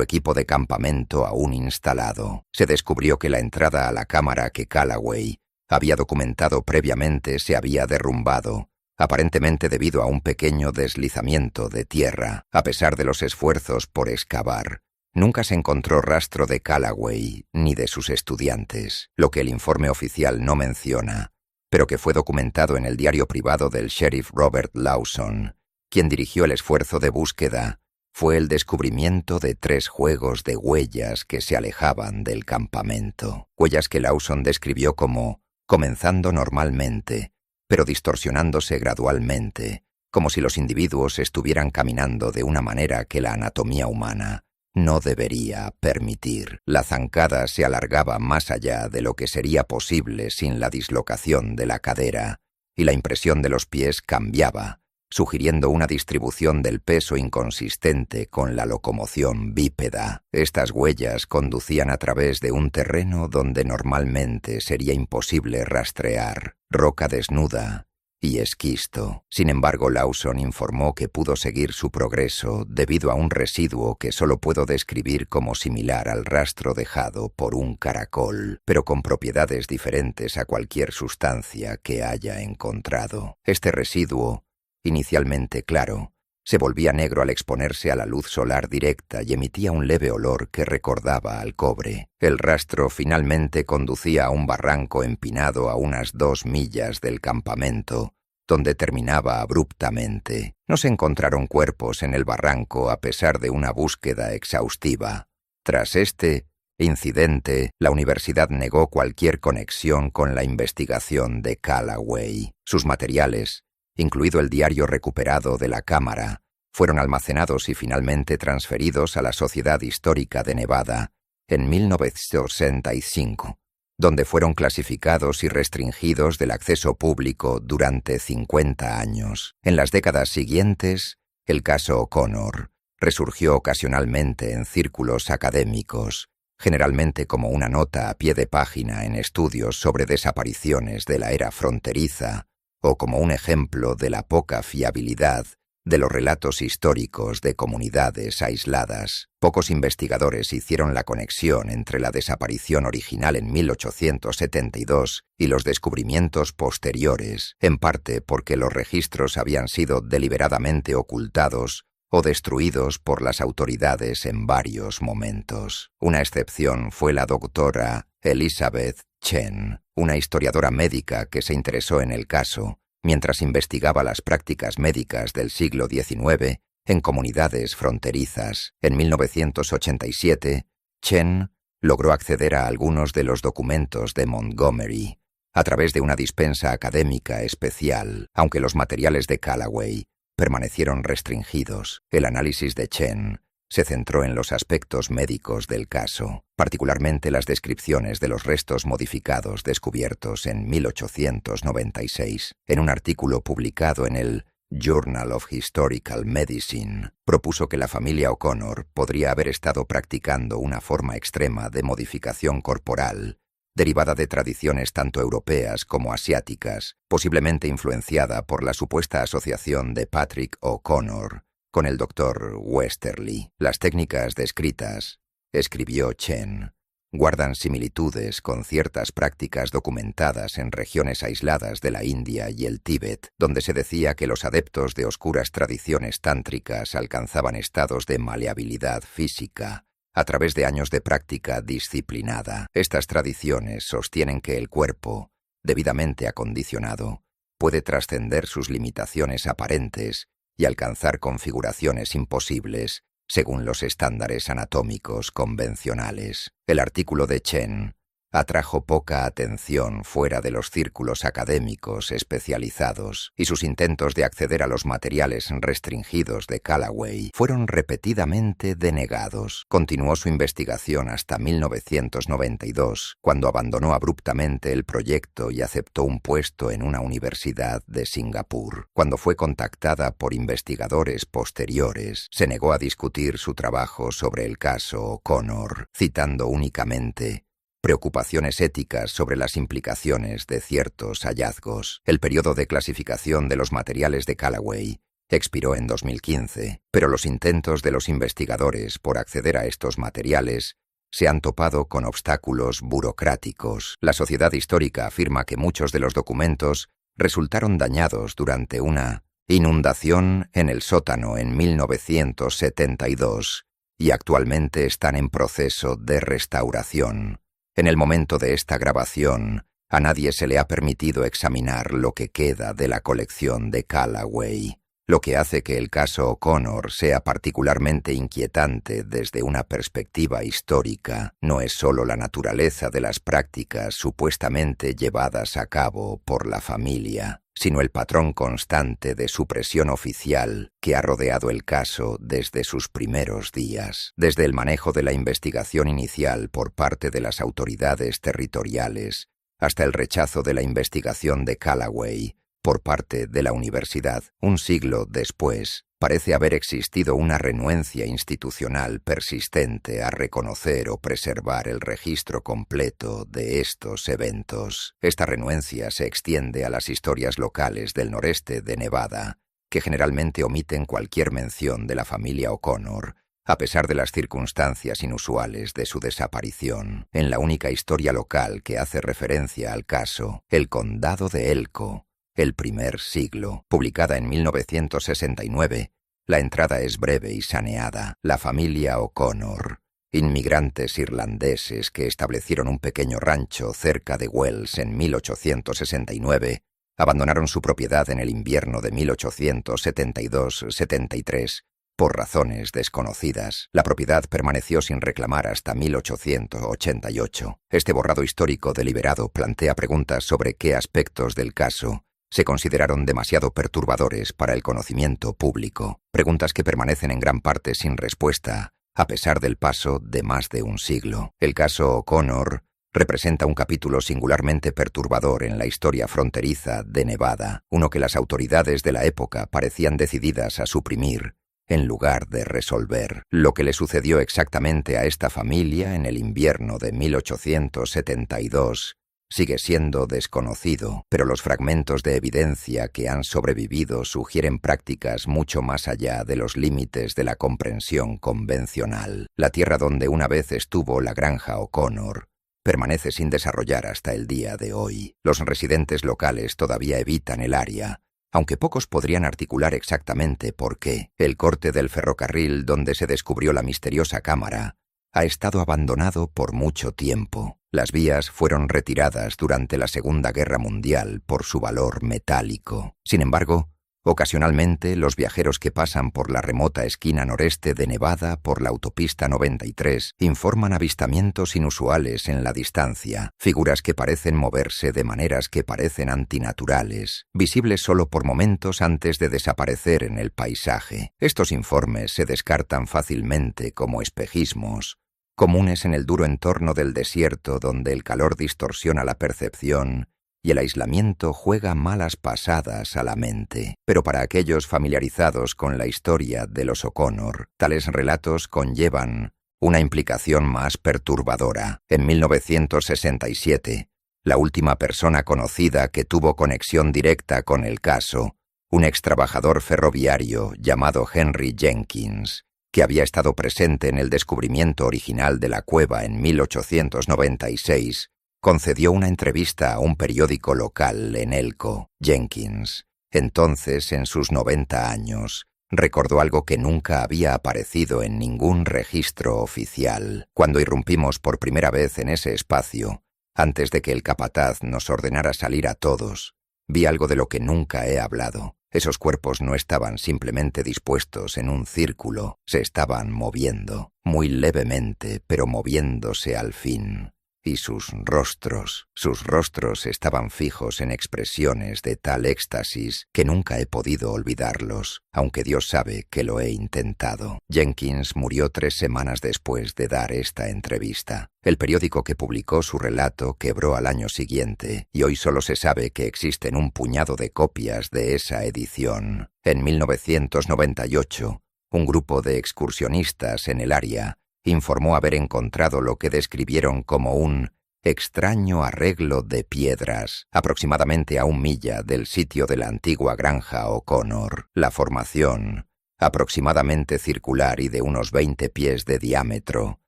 equipo de campamento aún instalado. Se descubrió que la entrada a la cámara que Callaway había documentado previamente se había derrumbado, aparentemente debido a un pequeño deslizamiento de tierra. A pesar de los esfuerzos por excavar, nunca se encontró rastro de Callaway ni de sus estudiantes, lo que el informe oficial no menciona, pero que fue documentado en el diario privado del sheriff Robert Lawson, quien dirigió el esfuerzo de búsqueda. Fue el descubrimiento de 3 juegos de huellas que se alejaban del campamento, huellas que Lawson describió como comenzando normalmente, pero distorsionándose gradualmente, como si los individuos estuvieran caminando de una manera que la anatomía humana no debería permitir. La zancada se alargaba más allá de lo que sería posible sin la dislocación de la cadera, y la impresión de los pies cambiaba, sugiriendo una distribución del peso inconsistente con la locomoción bípeda. Estas huellas conducían a través de un terreno donde normalmente sería imposible rastrear, roca desnuda y esquisto. Sin embargo, Lawson informó que pudo seguir su progreso debido a un residuo que solo puedo describir como similar al rastro dejado por un caracol, pero con propiedades diferentes a cualquier sustancia que haya encontrado. Este residuo, inicialmente claro, se volvía negro al exponerse a la luz solar directa y emitía un leve olor que recordaba al cobre. El rastro finalmente conducía a un barranco empinado a unas 2 millas del campamento, donde terminaba abruptamente. No se encontraron cuerpos en el barranco a pesar de una búsqueda exhaustiva. Tras este incidente, la universidad negó cualquier conexión con la investigación de Callaway. Sus materiales, incluido el diario recuperado de la cámara, fueron almacenados y finalmente transferidos a la Sociedad Histórica de Nevada en 1965, donde fueron clasificados y restringidos del acceso público durante 50 años. En las décadas siguientes, el caso O'Connor resurgió ocasionalmente en círculos académicos, generalmente como una nota a pie de página en estudios sobre desapariciones de la era fronteriza, o como un ejemplo de la poca fiabilidad de los relatos históricos de comunidades aisladas. Pocos investigadores hicieron la conexión entre la desaparición original en 1872 y los descubrimientos posteriores, en parte porque los registros habían sido deliberadamente ocultados o destruidos por las autoridades en varios momentos. Una excepción fue la doctora Elizabeth Chen, una historiadora médica que se interesó en el caso mientras investigaba las prácticas médicas del siglo XIX en comunidades fronterizas. En 1987, Chen logró acceder a algunos de los documentos de Montgomery a través de una dispensa académica especial, aunque los materiales de Callaway permanecieron restringidos. El análisis de Chen se centró en los aspectos médicos del caso, particularmente las descripciones de los restos modificados descubiertos en 1896. En un artículo publicado en el Journal of Historical Medicine, propuso que la familia O'Connor podría haber estado practicando una forma extrema de modificación corporal, derivada de tradiciones tanto europeas como asiáticas, posiblemente influenciada por la supuesta asociación de Patrick O'Connor con el Dr. Westerly. Las técnicas descritas, escribió Chen, guardan similitudes con ciertas prácticas documentadas en regiones aisladas de la India y el Tíbet, donde se decía que los adeptos de oscuras tradiciones tántricas alcanzaban estados de maleabilidad física a través de años de práctica disciplinada. Estas tradiciones sostienen que el cuerpo, debidamente acondicionado, puede trascender sus limitaciones aparentes y alcanzar configuraciones imposibles según los estándares anatómicos convencionales. El artículo de Chen atrajo poca atención fuera de los círculos académicos especializados, y sus intentos de acceder a los materiales restringidos de Callaway fueron repetidamente denegados. Continuó su investigación hasta 1992, cuando abandonó abruptamente el proyecto y aceptó un puesto en una universidad de Singapur. Cuando fue contactada por investigadores posteriores, se negó a discutir su trabajo sobre el caso O'Connor, citando únicamente preocupaciones éticas sobre las implicaciones de ciertos hallazgos. El periodo de clasificación de los materiales de Callaway expiró en 2015, pero los intentos de los investigadores por acceder a estos materiales se han topado con obstáculos burocráticos. La Sociedad Histórica afirma que muchos de los documentos resultaron dañados durante una inundación en el sótano en 1972 y actualmente están en proceso de restauración. En el momento de esta grabación, a nadie se le ha permitido examinar lo que queda de la colección de Callaway, lo que hace que el caso O'Connor sea particularmente inquietante desde una perspectiva histórica. No es solo la naturaleza de las prácticas supuestamente llevadas a cabo por la familia, sino el patrón constante de supresión oficial que ha rodeado el caso desde sus primeros días, desde el manejo de la investigación inicial por parte de las autoridades territoriales hasta el rechazo de la investigación de Callaway por parte de la universidad. Un siglo después, parece haber existido una renuencia institucional persistente a reconocer o preservar el registro completo de estos eventos. Esta renuencia se extiende a las historias locales del noreste de Nevada, que generalmente omiten cualquier mención de la familia O'Connor, a pesar de las circunstancias inusuales de su desaparición. En la única historia local que hace referencia al caso, El Condado de Elko, el primer siglo, publicada en 1969, la entrada es breve y saneada. La familia O'Connor, inmigrantes irlandeses que establecieron un pequeño rancho cerca de Wells en 1869, abandonaron su propiedad en el invierno de 1872-73 por razones desconocidas. La propiedad permaneció sin reclamar hasta 1888. Este borrado histórico deliberado plantea preguntas sobre qué aspectos del caso se consideraron demasiado perturbadores para el conocimiento público, preguntas que permanecen en gran parte sin respuesta, a pesar del paso de más de un siglo. El caso O'Connor representa un capítulo singularmente perturbador en la historia fronteriza de Nevada, uno que las autoridades de la época parecían decididas a suprimir, en lugar de resolver. Lo que le sucedió exactamente a esta familia en el invierno de 1872 sigue siendo desconocido, pero los fragmentos de evidencia que han sobrevivido sugieren prácticas mucho más allá de los límites de la comprensión convencional. La tierra donde una vez estuvo la granja O'Connor permanece sin desarrollar hasta el día de hoy. Los residentes locales todavía evitan el área, aunque pocos podrían articular exactamente por qué. El corte del ferrocarril donde se descubrió la misteriosa cámara ha estado abandonado por mucho tiempo. Las vías fueron retiradas durante la Segunda Guerra Mundial por su valor metálico. Sin embargo, ocasionalmente los viajeros que pasan por la remota esquina noreste de Nevada por la autopista 93 informan avistamientos inusuales en la distancia, figuras que parecen moverse de maneras que parecen antinaturales, visibles solo por momentos antes de desaparecer en el paisaje. Estos informes se descartan fácilmente como espejismos, comunes en el duro entorno del desierto donde el calor distorsiona la percepción y el aislamiento juega malas pasadas a la mente. Pero para aquellos familiarizados con la historia de los O'Connor, tales relatos conllevan una implicación más perturbadora. En 1967, la última persona conocida que tuvo conexión directa con el caso, un extrabajador ferroviario llamado Henry Jenkins, que había estado presente en el descubrimiento original de la cueva en 1896, concedió una entrevista a un periódico local en Elko. Jenkins, entonces en sus 90 años, recordó algo que nunca había aparecido en ningún registro oficial. Cuando irrumpimos por primera vez en ese espacio, antes de que el capataz nos ordenara salir a todos, vi algo de lo que nunca he hablado. Esos cuerpos no estaban simplemente dispuestos en un círculo, se estaban moviendo, muy levemente, pero moviéndose al fin. Y sus rostros estaban fijos en expresiones de tal éxtasis que nunca he podido olvidarlos, aunque Dios sabe que lo he intentado. Jenkins murió 3 semanas después de dar esta entrevista. El periódico que publicó su relato quebró al año siguiente, y hoy solo se sabe que existen un puñado de copias de esa edición. En 1998, un grupo de excursionistas en el área informó haber encontrado lo que describieron como un extraño arreglo de piedras, aproximadamente a 1 milla del sitio de la antigua granja O'Connor. La formación, aproximadamente circular y de unos 20 pies de diámetro,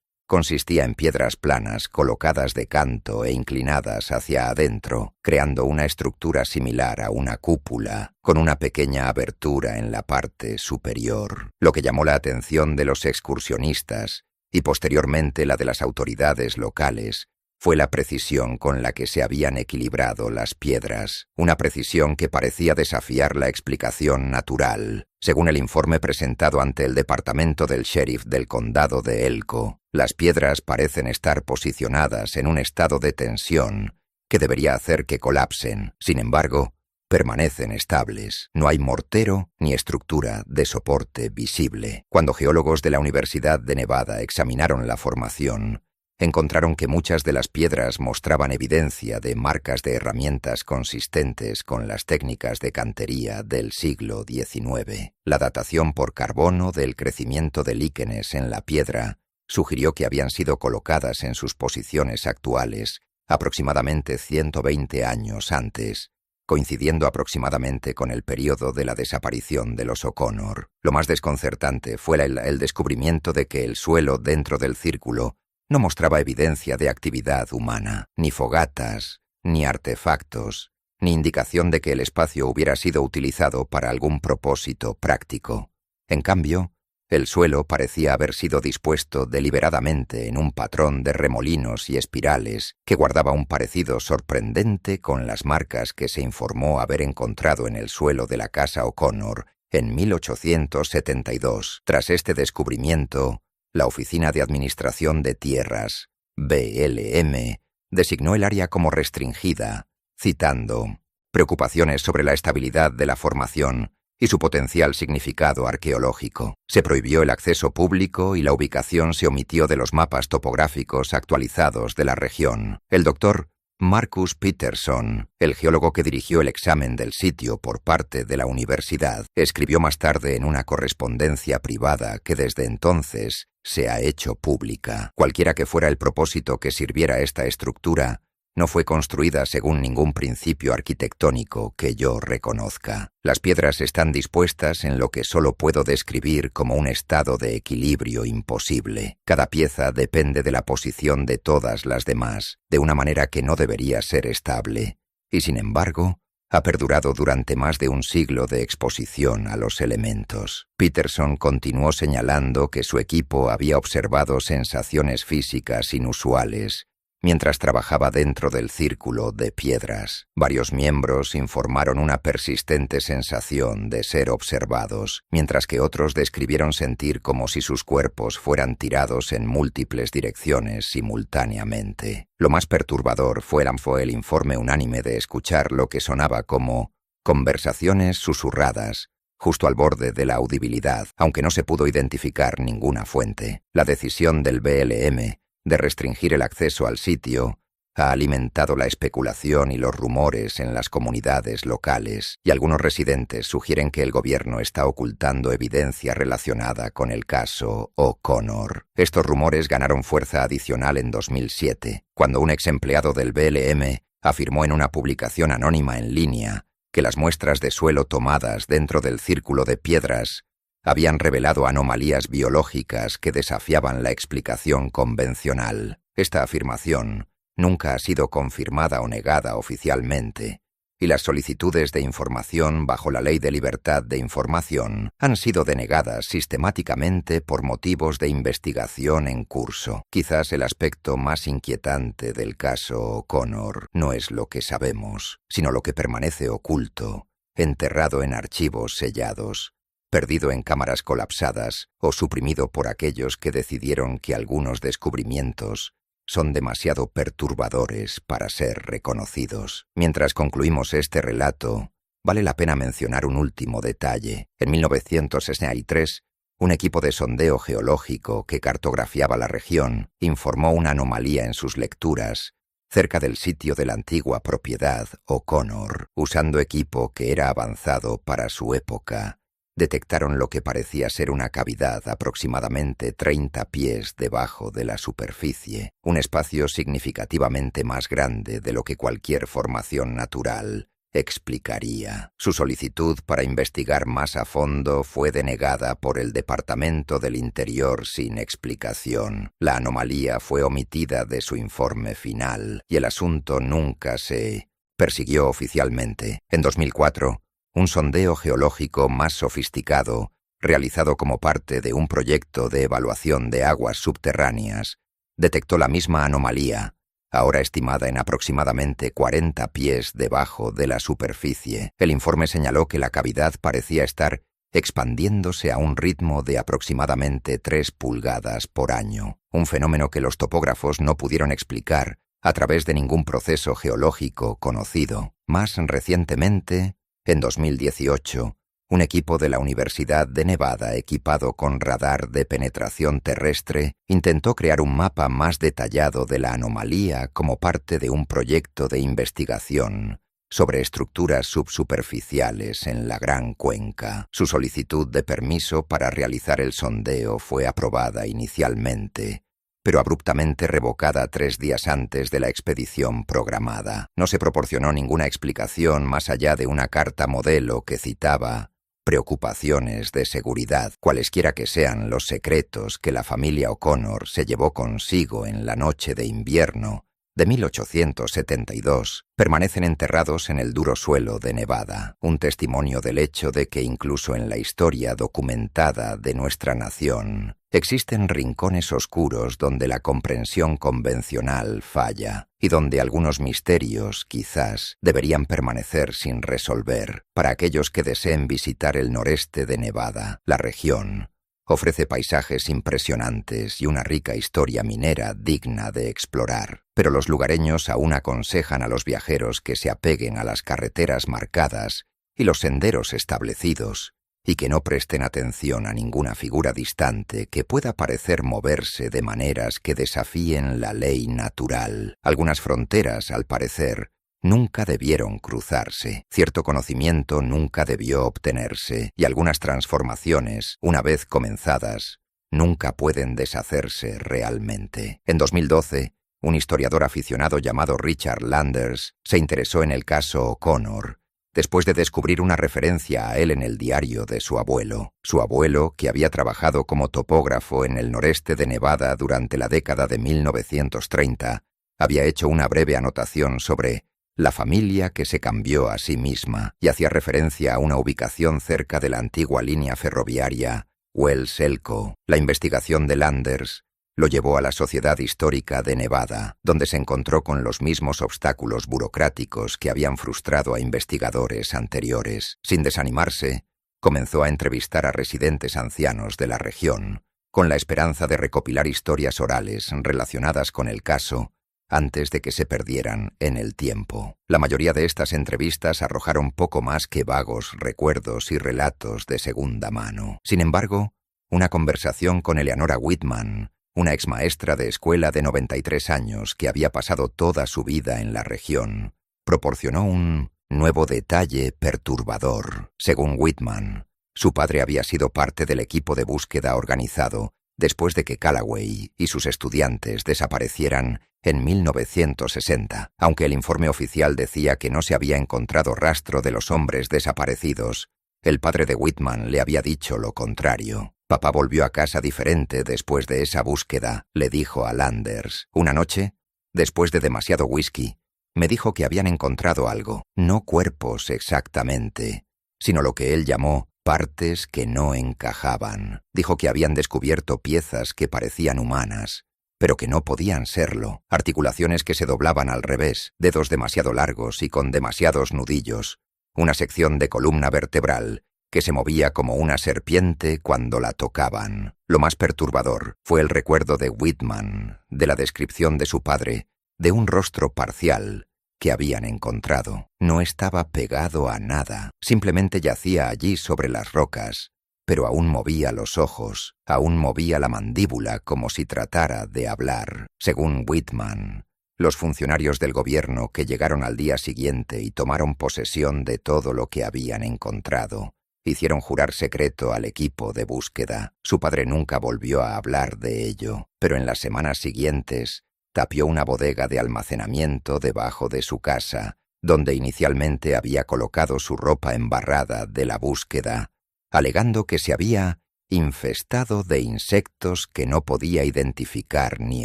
consistía en piedras planas colocadas de canto e inclinadas hacia adentro, creando una estructura similar a una cúpula, con una pequeña abertura en la parte superior. Lo que llamó la atención de los excursionistas, y posteriormente la de las autoridades locales, fue la precisión con la que se habían equilibrado las piedras, una precisión que parecía desafiar la explicación natural. Según el informe presentado ante el departamento del sheriff del condado de Elko, las piedras parecen estar posicionadas en un estado de tensión que debería hacer que colapsen. Sin embargo, permanecen estables. No hay mortero ni estructura de soporte visible. Cuando geólogos de la Universidad de Nevada examinaron la formación, encontraron que muchas de las piedras mostraban evidencia de marcas de herramientas consistentes con las técnicas de cantería del siglo XIX. La datación por carbono del crecimiento de líquenes en la piedra sugirió que habían sido colocadas en sus posiciones actuales aproximadamente 120 años antes, coincidiendo aproximadamente con el periodo de la desaparición de los O'Connor. Lo más desconcertante fue el descubrimiento de que el suelo dentro del círculo no mostraba evidencia de actividad humana, ni fogatas, ni artefactos, ni indicación de que el espacio hubiera sido utilizado para algún propósito práctico. En cambio, el suelo parecía haber sido dispuesto deliberadamente en un patrón de remolinos y espirales que guardaba un parecido sorprendente con las marcas que se informó haber encontrado en el suelo de la casa O'Connor en 1872. Tras este descubrimiento, la Oficina de Administración de Tierras, BLM, designó el área como restringida, citando preocupaciones sobre la estabilidad de la formación y su potencial significado arqueológico. Se prohibió el acceso público y la ubicación se omitió de los mapas topográficos actualizados de la región. El doctor Marcus Peterson, el geólogo que dirigió el examen del sitio por parte de la universidad, escribió más tarde en una correspondencia privada que desde entonces se ha hecho pública. Cualquiera que fuera el propósito que sirviera esta estructura, no fue construida según ningún principio arquitectónico que yo reconozca. Las piedras están dispuestas en lo que solo puedo describir como un estado de equilibrio imposible. Cada pieza depende de la posición de todas las demás, de una manera que no debería ser estable, y sin embargo, ha perdurado durante más de un siglo de exposición a los elementos. Peterson continuó señalando que su equipo había observado sensaciones físicas inusuales mientras trabajaba dentro del círculo de piedras. Varios miembros informaron una persistente sensación de ser observados, mientras que otros describieron sentir como si sus cuerpos fueran tirados en múltiples direcciones simultáneamente. Lo más perturbador fue el informe unánime de escuchar lo que sonaba como conversaciones susurradas, justo al borde de la audibilidad, aunque no se pudo identificar ninguna fuente. La decisión del BLM de restringir el acceso al sitio ha alimentado la especulación y los rumores en las comunidades locales, y algunos residentes sugieren que el gobierno está ocultando evidencia relacionada con el caso O'Connor. Estos rumores ganaron fuerza adicional en 2007, cuando un ex empleado del BLM afirmó en una publicación anónima en línea que las muestras de suelo tomadas dentro del círculo de piedras habían revelado anomalías biológicas que desafiaban la explicación convencional. Esta afirmación nunca ha sido confirmada o negada oficialmente, y las solicitudes de información bajo la Ley de Libertad de Información han sido denegadas sistemáticamente por motivos de investigación en curso. Quizás el aspecto más inquietante del caso O'Connor no es lo que sabemos, sino lo que permanece oculto, enterrado en archivos sellados, perdido en cámaras colapsadas o suprimido por aquellos que decidieron que algunos descubrimientos son demasiado perturbadores para ser reconocidos. Mientras concluimos este relato, vale la pena mencionar un último detalle. En 1963, un equipo de sondeo geológico que cartografiaba la región informó una anomalía en sus lecturas cerca del sitio de la antigua propiedad O'Connor. Usando equipo que era avanzado para su época, detectaron lo que parecía ser una cavidad aproximadamente 30 pies debajo de la superficie, un espacio significativamente más grande de lo que cualquier formación natural explicaría. Su solicitud para investigar más a fondo fue denegada por el Departamento del Interior sin explicación. La anomalía fue omitida de su informe final y el asunto nunca se persiguió oficialmente. En 2004, un sondeo geológico más sofisticado, realizado como parte de un proyecto de evaluación de aguas subterráneas, detectó la misma anomalía, ahora estimada en aproximadamente 40 pies debajo de la superficie. El informe señaló que la cavidad parecía estar expandiéndose a un ritmo de aproximadamente 3 pulgadas por año, un fenómeno que los topógrafos no pudieron explicar a través de ningún proceso geológico conocido. Más recientemente, en 2018, un equipo de la Universidad de Nevada equipado con radar de penetración terrestre intentó crear un mapa más detallado de la anomalía como parte de un proyecto de investigación sobre estructuras subsuperficiales en la Gran Cuenca. Su solicitud de permiso para realizar el sondeo fue aprobada inicialmente, pero abruptamente revocada 3 días antes de la expedición programada. No se proporcionó ninguna explicación más allá de una carta modelo que citaba preocupaciones de seguridad, cualesquiera que sean los secretos que la familia O'Connor se llevó consigo en la noche de invierno de 1872, permanecen enterrados en el duro suelo de Nevada, un testimonio del hecho de que incluso en la historia documentada de nuestra nación, existen rincones oscuros donde la comprensión convencional falla y donde algunos misterios, quizás, deberían permanecer sin resolver. Para aquellos que deseen visitar el noreste de Nevada, la región ofrece paisajes impresionantes y una rica historia minera digna de explorar, pero los lugareños aún aconsejan a los viajeros que se apeguen a las carreteras marcadas y los senderos establecidos, y que no presten atención a ninguna figura distante que pueda parecer moverse de maneras que desafíen la ley natural. Algunas fronteras, al parecer, nunca debieron cruzarse, cierto conocimiento nunca debió obtenerse, y algunas transformaciones, una vez comenzadas, nunca pueden deshacerse realmente. En 2012, un historiador aficionado llamado Richard Landers se interesó en el caso O'Connor, después de descubrir una referencia a él en el diario de su abuelo. Su abuelo, que había trabajado como topógrafo en el noreste de Nevada durante la década de 1930, había hecho una breve anotación sobre la familia que se cambió a sí misma y hacía referencia a una ubicación cerca de la antigua línea ferroviaria Wells-Elko. La investigación de Landers lo llevó a la Sociedad Histórica de Nevada, donde se encontró con los mismos obstáculos burocráticos que habían frustrado a investigadores anteriores. Sin desanimarse, comenzó a entrevistar a residentes ancianos de la región, con la esperanza de recopilar historias orales relacionadas con el caso antes de que se perdieran en el tiempo. La mayoría de estas entrevistas arrojaron poco más que vagos recuerdos y relatos de segunda mano. Sin embargo, una conversación con Eleanora Whitman, una exmaestra de escuela de 93 años que había pasado toda su vida en la región, proporcionó un nuevo detalle perturbador. Según Whitman, su padre había sido parte del equipo de búsqueda organizado después de que Callaway y sus estudiantes desaparecieran en 1960. Aunque el informe oficial decía que no se había encontrado rastro de los hombres desaparecidos, el padre de Whitman le había dicho lo contrario. Papá volvió a casa diferente después de esa búsqueda, le dijo a Landers. Una noche, después de demasiado whisky, me dijo que habían encontrado algo, no cuerpos exactamente, sino lo que él llamó partes que no encajaban. Dijo que habían descubierto piezas que parecían humanas, pero que no podían serlo, articulaciones que se doblaban al revés, dedos demasiado largos y con demasiados nudillos, una sección de columna vertebral que se movía como una serpiente cuando la tocaban. Lo más perturbador fue el recuerdo de Whitman, de la descripción de su padre, de un rostro parcial que habían encontrado. No estaba pegado a nada, simplemente yacía allí sobre las rocas, pero aún movía los ojos, aún movía la mandíbula como si tratara de hablar. Según Whitman, los funcionarios del gobierno que llegaron al día siguiente y tomaron posesión de todo lo que habían encontrado, hicieron jurar secreto al equipo de búsqueda. Su padre nunca volvió a hablar de ello, pero en las semanas siguientes tapió una bodega de almacenamiento debajo de su casa donde inicialmente había colocado su ropa embarrada de la búsqueda, alegando que se había infestado de insectos que no podía identificar ni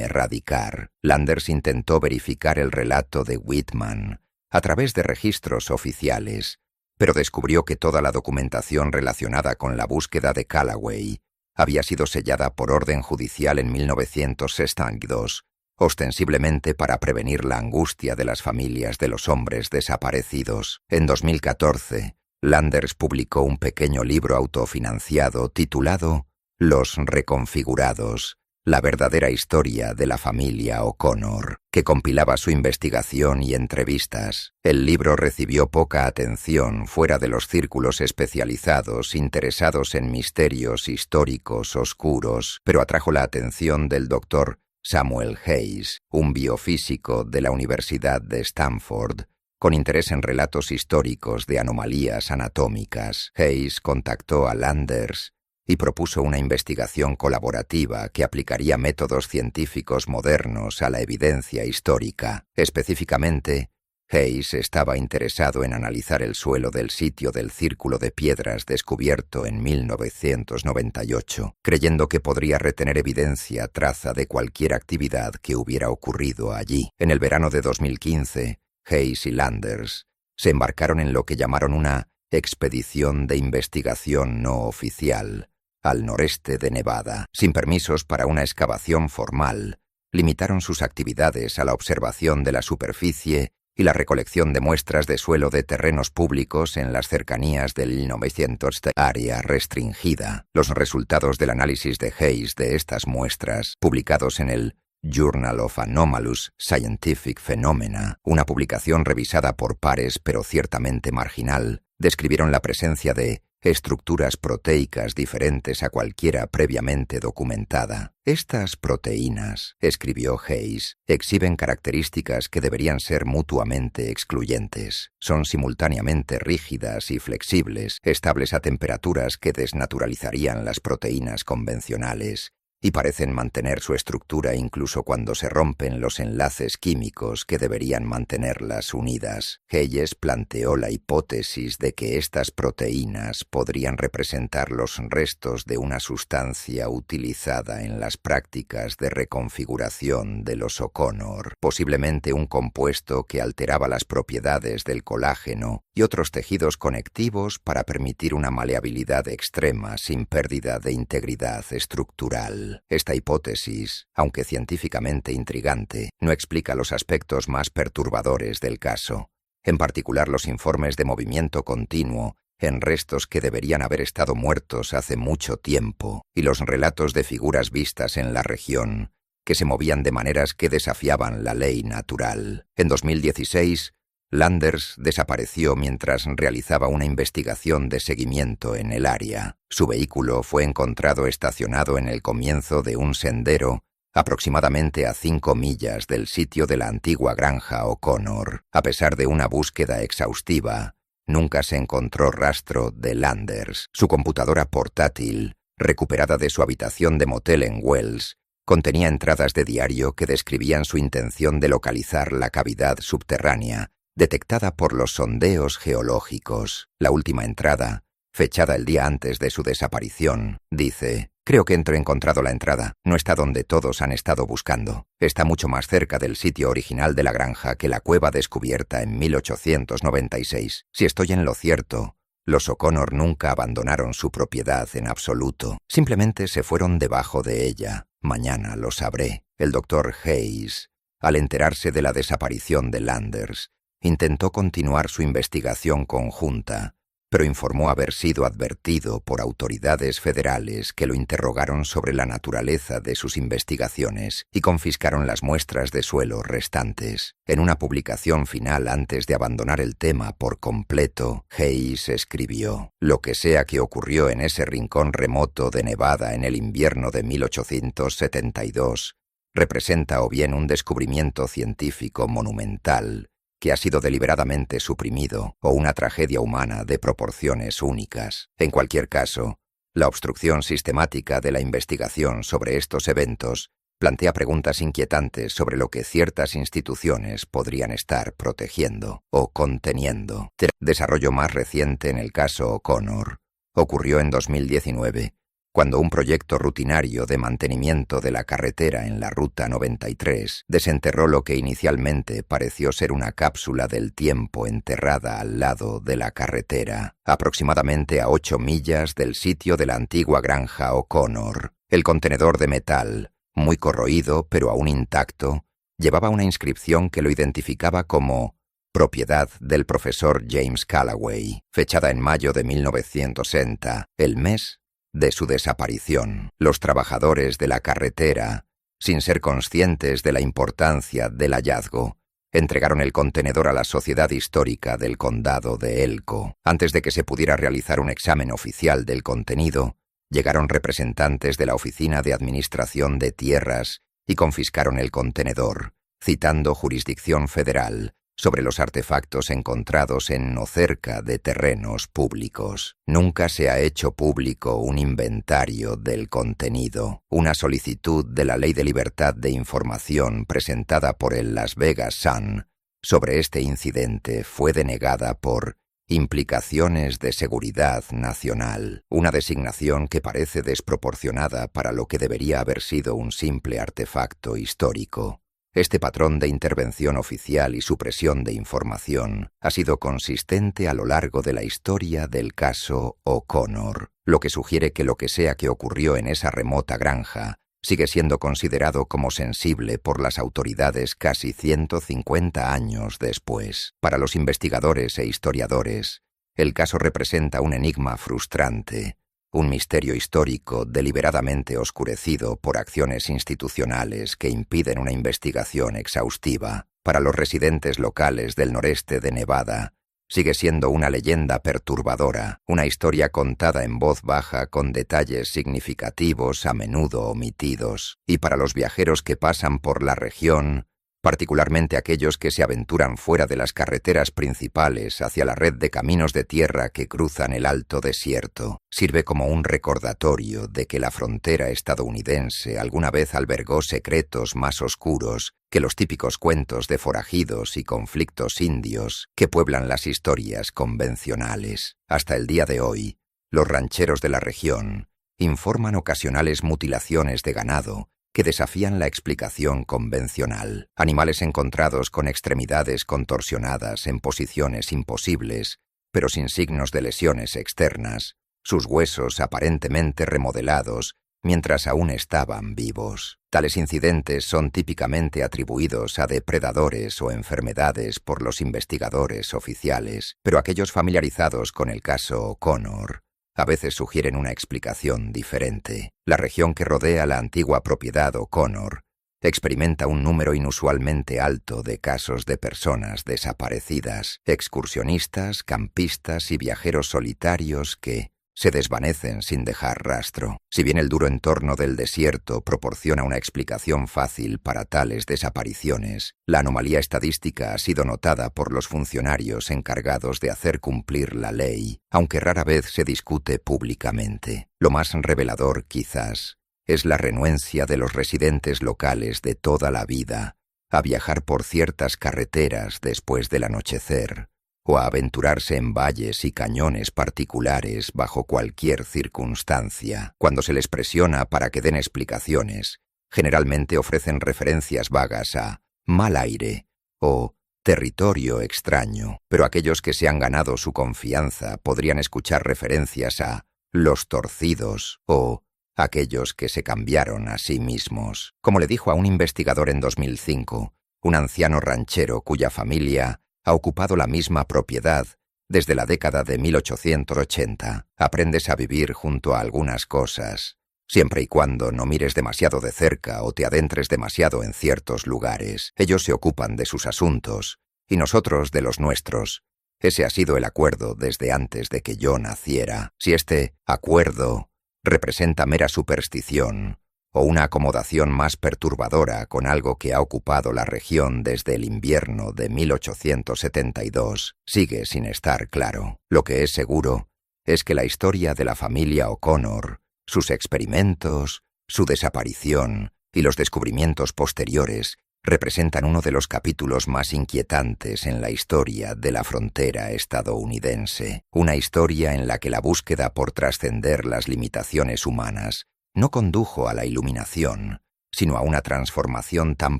erradicar. Landers intentó verificar el relato de Whitman a través de registros oficiales, pero descubrió que toda la documentación relacionada con la búsqueda de Callaway había sido sellada por orden judicial en 1962, ostensiblemente para prevenir la angustia de las familias de los hombres desaparecidos. En 2014, Landers publicó un pequeño libro autofinanciado titulado Los Reconfigurados, la verdadera historia de la familia O'Connor, que compilaba su investigación y entrevistas. El libro recibió poca atención fuera de los círculos especializados interesados en misterios históricos oscuros, pero atrajo la atención del Dr. Samuel Hayes, un biofísico de la Universidad de Stanford, con interés en relatos históricos de anomalías anatómicas. Hayes contactó a Landers y propuso una investigación colaborativa que aplicaría métodos científicos modernos a la evidencia histórica. Específicamente, Hayes estaba interesado en analizar el suelo del sitio del Círculo de Piedras descubierto en 1998, creyendo que podría retener evidencia traza de cualquier actividad que hubiera ocurrido allí. En el verano de 2015, Hayes y Landers se embarcaron en lo que llamaron una expedición de investigación no oficial al noreste de Nevada. Sin permisos para una excavación formal, limitaron sus actividades a la observación de la superficie y la recolección de muestras de suelo de terrenos públicos en las cercanías del 900 área restringida. Los resultados del análisis de Hayes de estas muestras, publicados en el Journal of Anomalous Scientific Phenomena, una publicación revisada por pares pero ciertamente marginal, describieron la presencia de estructuras proteicas diferentes a cualquiera previamente documentada. Estas proteínas, escribió Hayes, exhiben características que deberían ser mutuamente excluyentes. Son simultáneamente rígidas y flexibles, estables a temperaturas que desnaturalizarían las proteínas convencionales, y parecen mantener su estructura incluso cuando se rompen los enlaces químicos que deberían mantenerlas unidas. Hayes planteó la hipótesis de que estas proteínas podrían representar los restos de una sustancia utilizada en las prácticas de reconfiguración de los O'Connor, posiblemente un compuesto que alteraba las propiedades del colágeno y otros tejidos conectivos para permitir una maleabilidad extrema sin pérdida de integridad estructural. Esta hipótesis, aunque científicamente intrigante, no explica los aspectos más perturbadores del caso, en particular los informes de movimiento continuo en restos que deberían haber estado muertos hace mucho tiempo, y los relatos de figuras vistas en la región que se movían de maneras que desafiaban la ley natural. En 2016, Landers desapareció mientras realizaba una investigación de seguimiento en el área. Su vehículo fue encontrado estacionado en el comienzo de un sendero, aproximadamente a 5 millas del sitio de la antigua granja O'Connor. A pesar de una búsqueda exhaustiva, nunca se encontró rastro de Landers. Su computadora portátil, recuperada de su habitación de motel en Wells, contenía entradas de diario que describían su intención de localizar la cavidad subterránea detectada por los sondeos geológicos. La última entrada, fechada el día antes de su desaparición, dice: «Creo que he encontrado la entrada. No está donde todos han estado buscando. Está mucho más cerca del sitio original de la granja que la cueva descubierta en 1896. Si estoy en lo cierto, los O'Connor nunca abandonaron su propiedad en absoluto. Simplemente se fueron debajo de ella. Mañana lo sabré». El Dr. Hayes, al enterarse de la desaparición de Landers, intentó continuar su investigación conjunta, pero informó haber sido advertido por autoridades federales que lo interrogaron sobre la naturaleza de sus investigaciones y confiscaron las muestras de suelo restantes. En una publicación final antes de abandonar el tema por completo, Hayes escribió: «Lo que sea que ocurrió en ese rincón remoto de Nevada en el invierno de 1872 representa o bien un descubrimiento científico monumental que ha sido deliberadamente suprimido, o una tragedia humana de proporciones únicas. En cualquier caso, la obstrucción sistemática de la investigación sobre estos eventos plantea preguntas inquietantes sobre lo que ciertas instituciones podrían estar protegiendo o conteniendo. El desarrollo más reciente en el caso O'Connor ocurrió en 2019, cuando un proyecto rutinario de mantenimiento de la carretera en la Ruta 93 desenterró lo que inicialmente pareció ser una cápsula del tiempo enterrada al lado de la carretera, aproximadamente a 8 millas del sitio de la antigua granja O'Connor. El contenedor de metal, muy corroído pero aún intacto, llevaba una inscripción que lo identificaba como propiedad del profesor James Callaway, fechada en mayo de 1960, el mes de su desaparición. Los trabajadores de la carretera, sin ser conscientes de la importancia del hallazgo, entregaron el contenedor a la Sociedad Histórica del Condado de Elko. Antes de que se pudiera realizar un examen oficial del contenido, llegaron representantes de la Oficina de Administración de Tierras y confiscaron el contenedor, citando jurisdicción federal sobre los artefactos encontrados en o cerca de terrenos públicos. Nunca se ha hecho público un inventario del contenido. Una solicitud de la Ley de Libertad de Información presentada por el Las Vegas Sun sobre este incidente fue denegada por implicaciones de seguridad nacional, una designación que parece desproporcionada para lo que debería haber sido un simple artefacto histórico. Este patrón de intervención oficial y supresión de información ha sido consistente a lo largo de la historia del caso O'Connor, lo que sugiere que lo que sea que ocurrió en esa remota granja sigue siendo considerado como sensible por las autoridades casi 150 años después. Para los investigadores e historiadores, el caso representa un enigma frustrante, un misterio histórico deliberadamente oscurecido por acciones institucionales que impiden una investigación exhaustiva. Para los residentes locales del noreste de Nevada, sigue siendo una leyenda perturbadora, una historia contada en voz baja con detalles significativos a menudo omitidos. Y para los viajeros que pasan por la región, particularmente aquellos que se aventuran fuera de las carreteras principales hacia la red de caminos de tierra que cruzan el alto desierto, sirve como un recordatorio de que la frontera estadounidense alguna vez albergó secretos más oscuros que los típicos cuentos de forajidos y conflictos indios que pueblan las historias convencionales. Hasta el día de hoy, los rancheros de la región informan ocasionales mutilaciones de ganado que desafían la explicación convencional. Animales encontrados con extremidades contorsionadas en posiciones imposibles, pero sin signos de lesiones externas, sus huesos aparentemente remodelados mientras aún estaban vivos. Tales incidentes son típicamente atribuidos a depredadores o enfermedades por los investigadores oficiales, pero aquellos familiarizados con el caso O'Connor a veces sugieren una explicación diferente. La región que rodea la antigua propiedad O'Connor experimenta un número inusualmente alto de casos de personas desaparecidas, excursionistas, campistas y viajeros solitarios que se desvanecen sin dejar rastro. Si bien el duro entorno del desierto proporciona una explicación fácil para tales desapariciones, la anomalía estadística ha sido notada por los funcionarios encargados de hacer cumplir la ley, aunque rara vez se discute públicamente. Lo más revelador, quizás, es la renuencia de los residentes locales de toda la vida a viajar por ciertas carreteras después del anochecer, o a aventurarse en valles y cañones particulares bajo cualquier circunstancia. Cuando se les presiona para que den explicaciones, generalmente ofrecen referencias vagas a mal aire o territorio extraño, pero aquellos que se han ganado su confianza podrían escuchar referencias a los torcidos o aquellos que se cambiaron a sí mismos. Como le dijo a un investigador en 2005, un anciano ranchero cuya familia ha ocupado la misma propiedad desde la década de 1880. Aprendes a vivir junto a algunas cosas, siempre y cuando no mires demasiado de cerca o te adentres demasiado en ciertos lugares. Ellos se ocupan de sus asuntos y nosotros de los nuestros. Ese ha sido el acuerdo desde antes de que yo naciera. Si este acuerdo representa mera superstición o una acomodación más perturbadora con algo que ha ocupado la región desde el invierno de 1872, sigue sin estar claro. Lo que es seguro es que la historia de la familia O'Connor, sus experimentos, su desaparición y los descubrimientos posteriores representan uno de los capítulos más inquietantes en la historia de la frontera estadounidense, una historia en la que la búsqueda por trascender las limitaciones humanas no condujo a la iluminación, sino a una transformación tan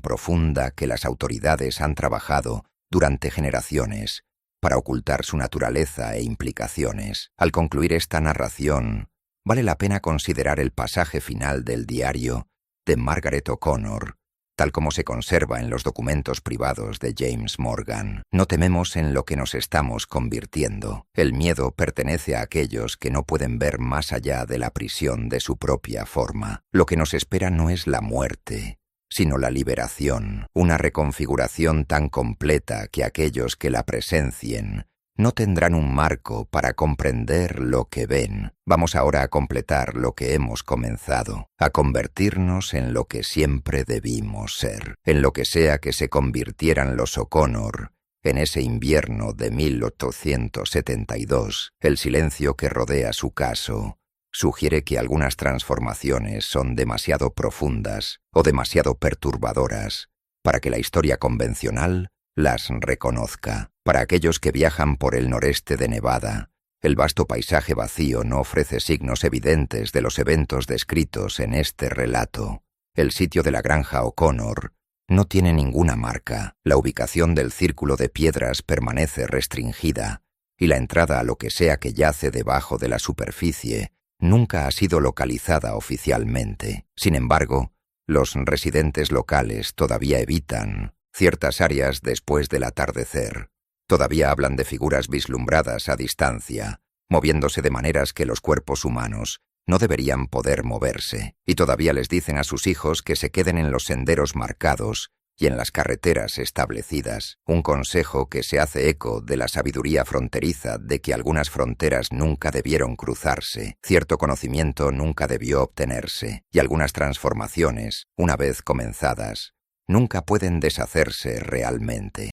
profunda que las autoridades han trabajado durante generaciones para ocultar su naturaleza e implicaciones. Al concluir esta narración, vale la pena considerar el pasaje final del diario de Margaret O'Connor, tal como se conserva en los documentos privados de James Morgan. No tememos en lo que nos estamos convirtiendo. El miedo pertenece a aquellos que no pueden ver más allá de la prisión de su propia forma. Lo que nos espera no es la muerte, sino la liberación, una reconfiguración tan completa que aquellos que la presencien no tendrán un marco para comprender lo que ven. Vamos ahora a completar lo que hemos comenzado, a convertirnos en lo que siempre debimos ser, en lo que sea que se convirtieran los O'Connor en ese invierno de 1872. El silencio que rodea su caso sugiere que algunas transformaciones son demasiado profundas o demasiado perturbadoras para que la historia convencional las reconozca. Para aquellos que viajan por el noreste de Nevada, el vasto paisaje vacío no ofrece signos evidentes de los eventos descritos en este relato. El sitio de la granja O'Connor no tiene ninguna marca. La ubicación del círculo de piedras permanece restringida y la entrada a lo que sea que yace debajo de la superficie nunca ha sido localizada oficialmente. Sin embargo, los residentes locales todavía evitan ciertas áreas después del atardecer. Todavía hablan de figuras vislumbradas a distancia, moviéndose de maneras que los cuerpos humanos no deberían poder moverse, y todavía les dicen a sus hijos que se queden en los senderos marcados y en las carreteras establecidas, un consejo que se hace eco de la sabiduría fronteriza de que algunas fronteras nunca debieron cruzarse, cierto conocimiento nunca debió obtenerse, y algunas transformaciones, una vez comenzadas, nunca pueden deshacerse realmente.